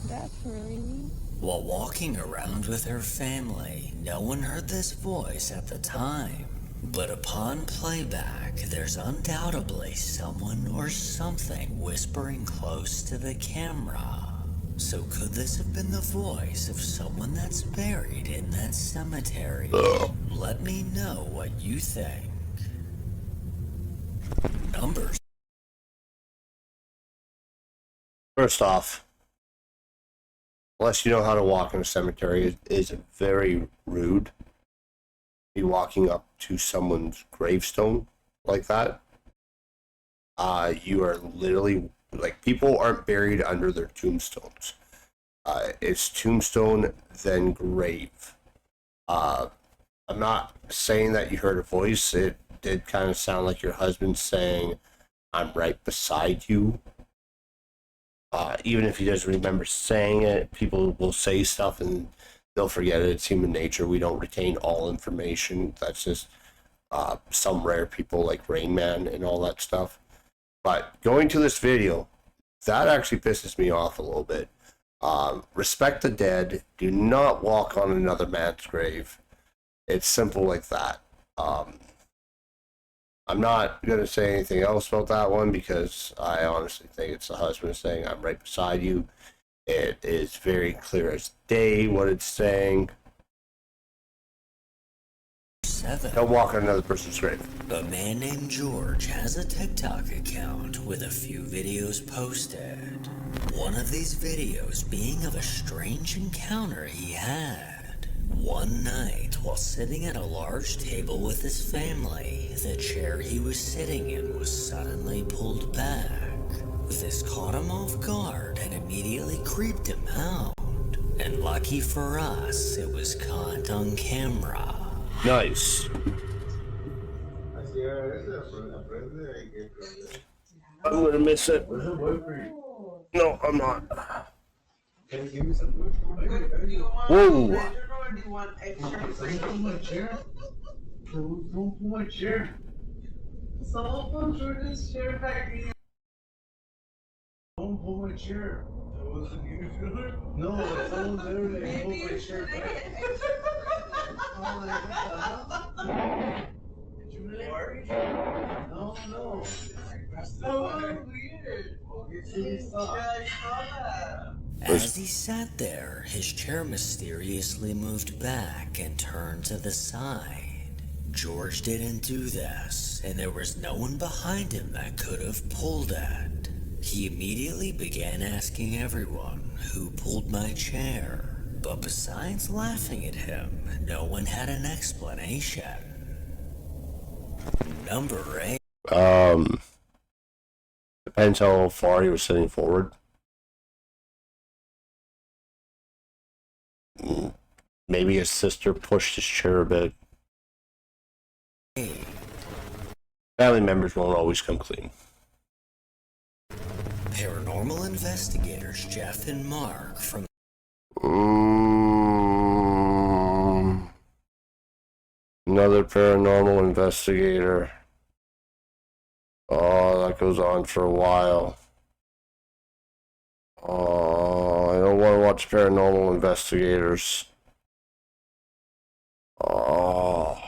That's really neat. While walking around with her family, no one heard this voice at the time. But upon playback, there's undoubtedly someone or something whispering close to the camera. So could this have been the voice of someone that's buried in that cemetery? Let me know what you think. Numbers. First off, unless you know how to walk in a cemetery, it is very rude. Be walking up to someone's gravestone like that. You are literally, like, people aren't buried under their tombstones. It's tombstone, then grave. I'm not saying that you heard a voice. It did kind of sound like your husband saying, "I'm right beside you." Even if he doesn't remember saying it, people will say stuff and they'll forget it. It's human nature. We don't retain all information. That's just some rare people like Rain Man and all that stuff. But going to this video, that actually pisses me off a little bit. Respect the dead. Do not walk on another man's grave. It's simple like that. I'm not going to say anything else about that one because I honestly think it's the husband saying, "I'm right beside you." It is very clear as day what it's saying. 7. Don't walk on another person's grave. A man named George has a TikTok account with a few videos posted. One of these videos being of a strange encounter he had. One night, while sitting at a large table with his family, the chair he was sitting in was suddenly pulled back. This caught him off guard and immediately creeped him out. And lucky for us, it was caught on camera. Nice. I'm gonna miss it. No, I'm not. Whoa. Do you want extra? Don't pull my chair. Don't pull my chair. Someone pull Jordan's chair back in. Don't pull my chair. That wasn't you. No, someone's literally pulled my chair back. I'm like, what the hell? Did you really worry? No, no. That's so weird. Yeah, I saw that. As he sat there, his chair mysteriously moved back and turned to the side. George didn't do this, and there was no one behind him that could have pulled it. He immediately began asking everyone who pulled my chair, but besides laughing at him, no one had an explanation. Number 8. Depends how far he was sitting forward. Maybe his sister pushed his chair a bit. Family members won't always come clean. Paranormal investigators Jeff and Mark from Another paranormal investigator. Oh, that goes on for a while. Oh, I don't want to watch paranormal investigators. Oh.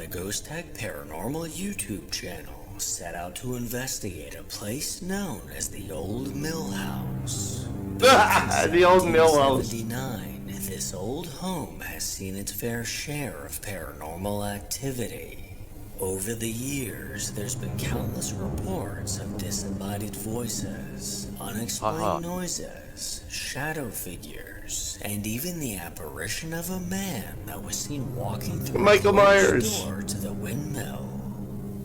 the Ghost Tech Paranormal YouTube channel set out to investigate a place known as the Old Mill House. The Old Mill House. 1979, this old home has seen its fair share of paranormal activity. Over the years, there's been countless reports of disembodied voices, unexplained noises, shadow figures, and even the apparition of a man that was seen walking through Michael a closed Myers door to the windmill.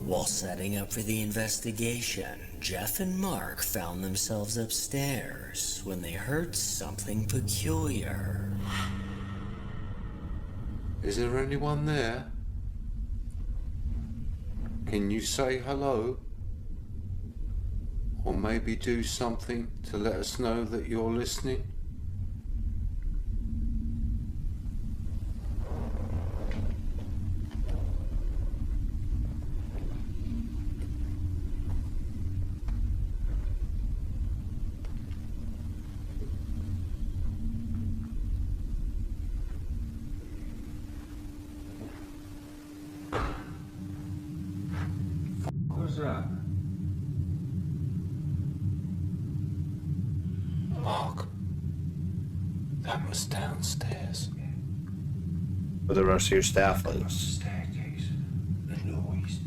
While setting up for the investigation, Jeff and Mark found themselves upstairs when they heard something peculiar. Is there anyone there? Can you say hello? Or maybe do something to let us know that you're listening? that? Mark, that was downstairs. Where the rest of your staff lives. Staircase. The noise.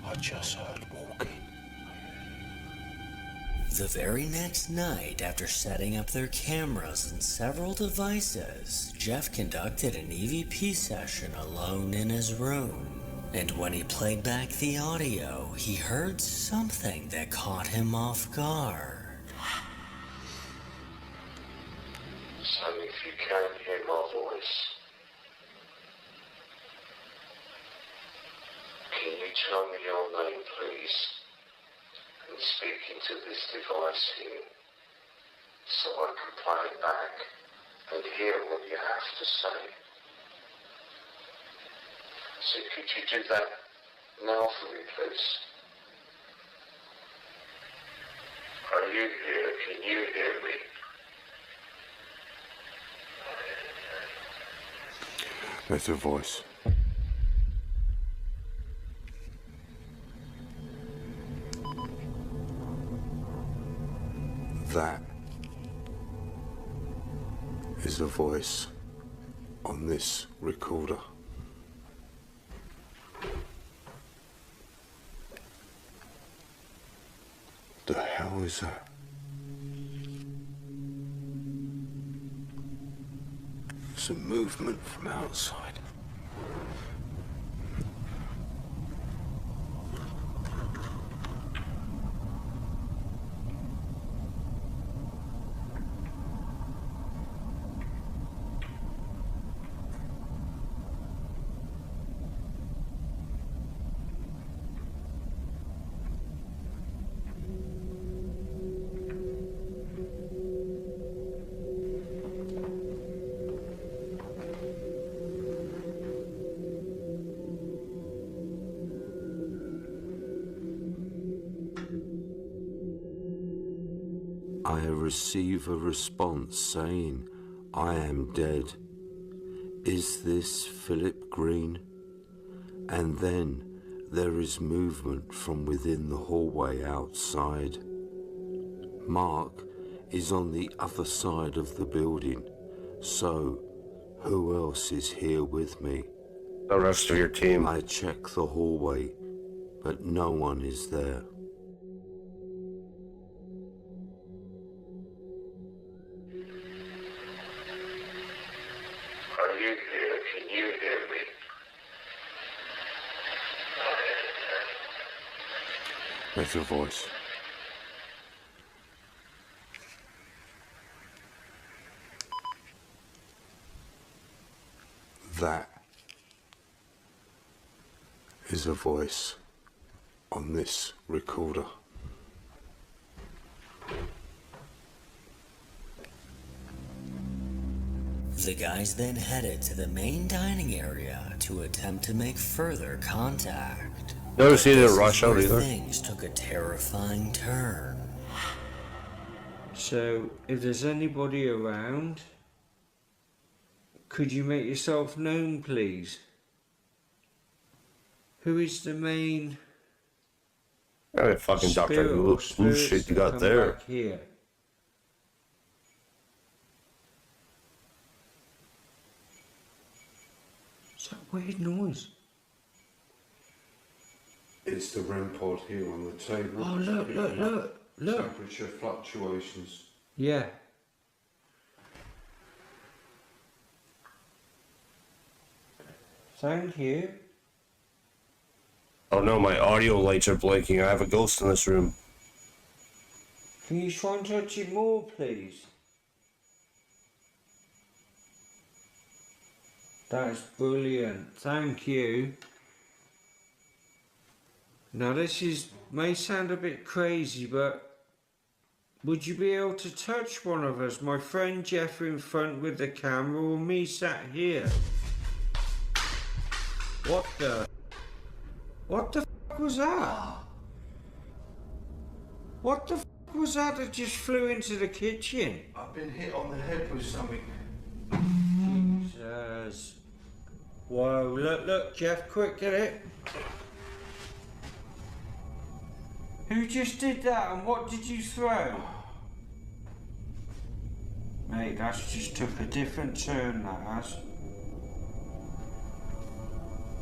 I just heard walking. The very next night, after setting up their cameras and several devices, Jeff conducted an EVP session alone in his room. And when he played back the audio, he heard something that caught him off guard. Son, if you can hear my voice, can you tell me your name, please? And speak into this device here, so I can play it back and hear what you have to say. So could you do that now for me, please? Are you here? Can you hear me? There's a voice. That is a voice on this recorder. The hell is that? Some movement from outside. I receive a response saying, I am dead. Is this Philip Green? And then there is movement from within the hallway outside. Mark is on the other side of the building, so who else is here with me? The rest of your team. I check the hallway, but no one is there. Are you here? Can you hear me? There's a voice. That is a voice on this recorder. The guys then headed to the main dining area to attempt to make further contact. Notice he didn't This rush is out where either. Things took a terrifying turn. So, if there's anybody around, could you make yourself known, please? Who is the main Hey, fucking Doctor spirit Who or spirits shit you that got come there. back here? What's that weird noise? It's the REM pod here on the table. Oh, look, look, look, look. Temperature fluctuations. Yeah. Thank you. Oh no, my audio lights are blinking. I have a ghost in this room. Can you try and touch it more, please? That's brilliant. Thank you. Now this may sound a bit crazy, but would you be able to touch one of us? My friend Jeff in front with the camera or me sat here? What the fuck was that? What the fuck What was that that just flew into the kitchen? I've been hit on the head with something. Jesus. Whoa, look, Jeff, quick, get it. Who just did that and what did you throw? Mate, that's just took a different turn, that has.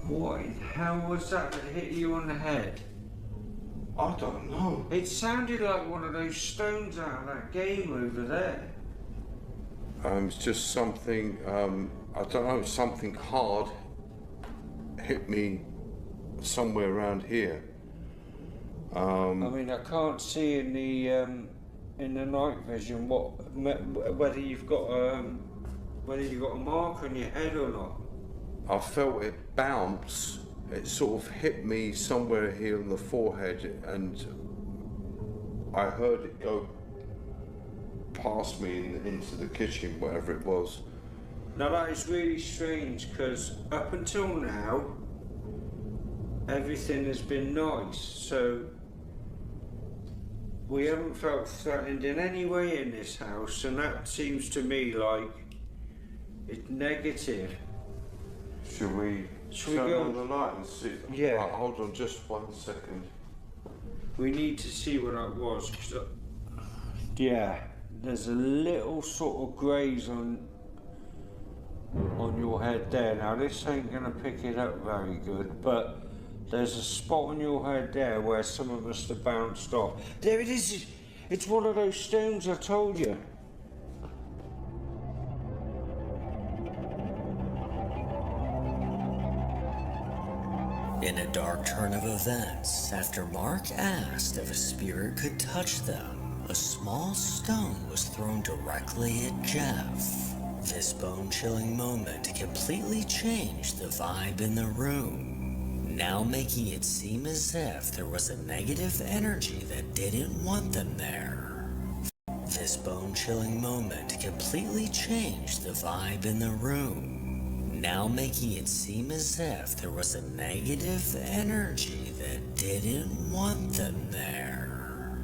What in hell was that that hit you on the head? I don't know. It sounded like one of those stones out of that game over there. It's just something, I don't know, something hard hit me somewhere around here. I mean, I can't see in the night vision whether you've got a mark on your head or not. I felt it bounce. It sort of hit me somewhere here on the forehead, and I heard it go past me into the kitchen, whatever it was. Now that is really strange, because up until now, everything has been nice, so we haven't felt threatened in any way in this house, and that seems to me like it's negative. Should we turn on the light and see? Yeah. Right, hold on just 1 second. We need to see what that was. Yeah, there's a little sort of graze on your head there. Now this ain't gonna pick it up very good, but there's a spot on your head there where someone must have bounced off. There it is. It's one of those stones I told you. In a dark turn of events, after Mark asked if a spirit could touch them, a small stone was thrown directly at Jeff. This bone-chilling moment completely changed the vibe in the room, now making it seem as if there was a negative energy that didn't want them there. This bone-chilling moment completely changed the vibe in the room, now making it seem as if there was a negative energy that didn't want them there.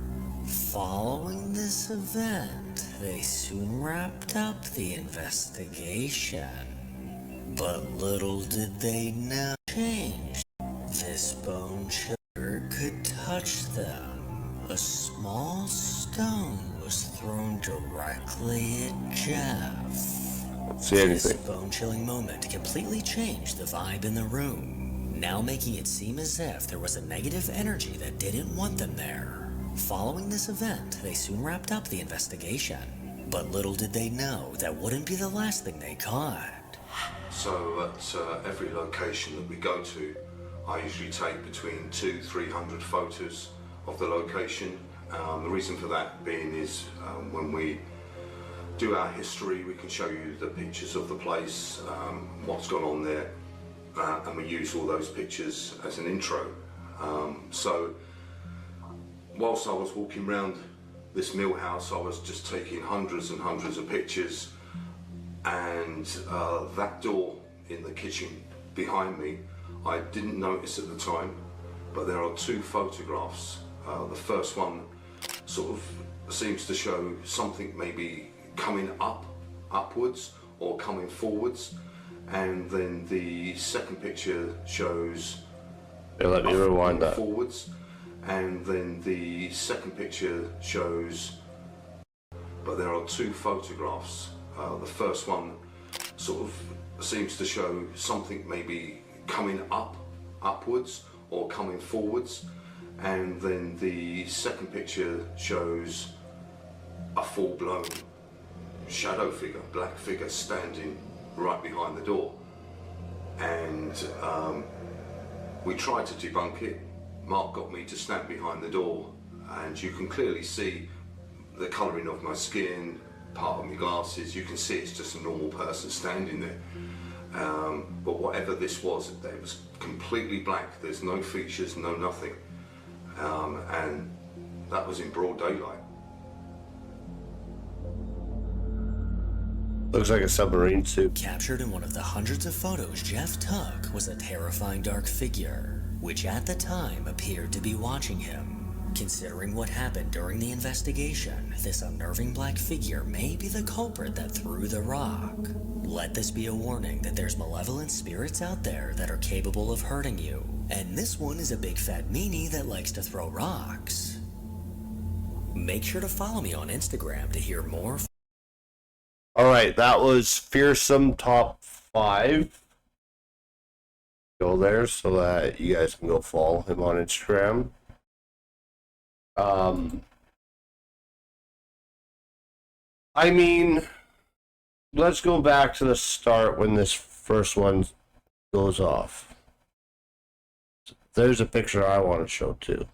Following this event, they soon wrapped up the investigation. But little did they know change. This bone chiller could touch them. A small stone was thrown directly at Jeff. See anything. This bone-chilling moment completely changed the vibe in the room, now making it seem as if there was a negative energy that didn't want them there. Following this event, they soon wrapped up the investigation. But little did they know that wouldn't be the last thing they caught. So at every location that we go to, I usually take between 200-300 photos of the location. The reason for that being is when we do our history, we can show you the pictures of the place, what's gone on there, and we use all those pictures as an intro. So whilst I was walking around this mill house, I was just taking hundreds and hundreds of pictures, and that door in the kitchen behind me, I didn't notice at the time, but there are two photographs. The first one sort of seems to show something maybe coming upwards or coming forwards, and then the second picture shows let me rewind that. Forwards, and then the second picture shows, but there are two photographs. The first one sort of seems to show something maybe coming upwards or coming forwards, and then the second picture shows a full-blown shadow figure, black figure standing right behind the door. And we tried to debunk it. Mark got me to stand behind the door, and you can clearly see the colouring of my skin, part of my glasses. You can see it's just a normal person standing there. But whatever this was, it was completely black. There's no features, no nothing. And that was in broad daylight. Looks like a submarine suit. Captured in one of the hundreds of photos Jeff took was a terrifying dark figure, which at the time appeared to be watching him. Considering what happened during the investigation, this unnerving black figure may be the culprit that threw the rock. Let this be a warning that there's malevolent spirits out there that are capable of hurting you. And this one is a big fat meanie that likes to throw rocks. Make sure to follow me on Instagram to hear more. Alright, that was Fearsome Top 5. Go there so that you guys can go follow him on Instagram. I mean, let's go back to the start when this first one goes off. There's a picture I want to show too.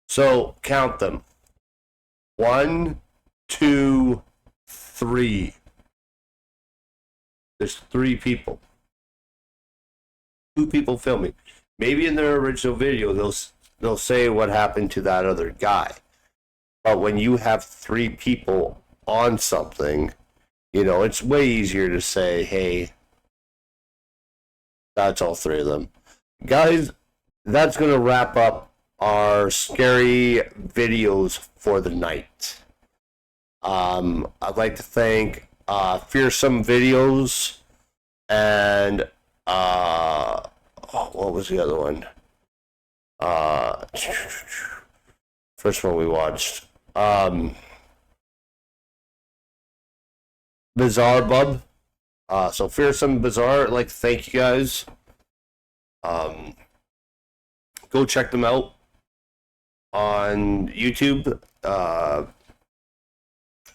So count them. 1, 2, 3. There's 3 people. 2 people filming. Maybe in their original video they'll say what happened to that other guy. But when you have 3 people on something, you know, it's way easier to say, hey, that's all 3 of them. Guys, that's going to wrap up our scary videos for the night. I'd like to thank Fearsome Videos and what was the other one? First one we watched. Bizarre Bub. So Fearsome Bizarre, I'd like to thank you guys. Go check them out on YouTube.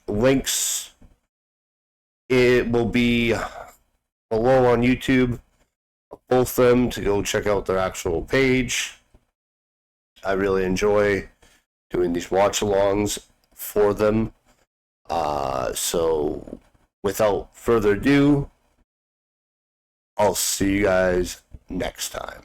Links, it will be below on YouTube. Both of them to go check out their actual page. I really enjoy doing these watch-alongs for them. So without further ado, I'll see you guys next time.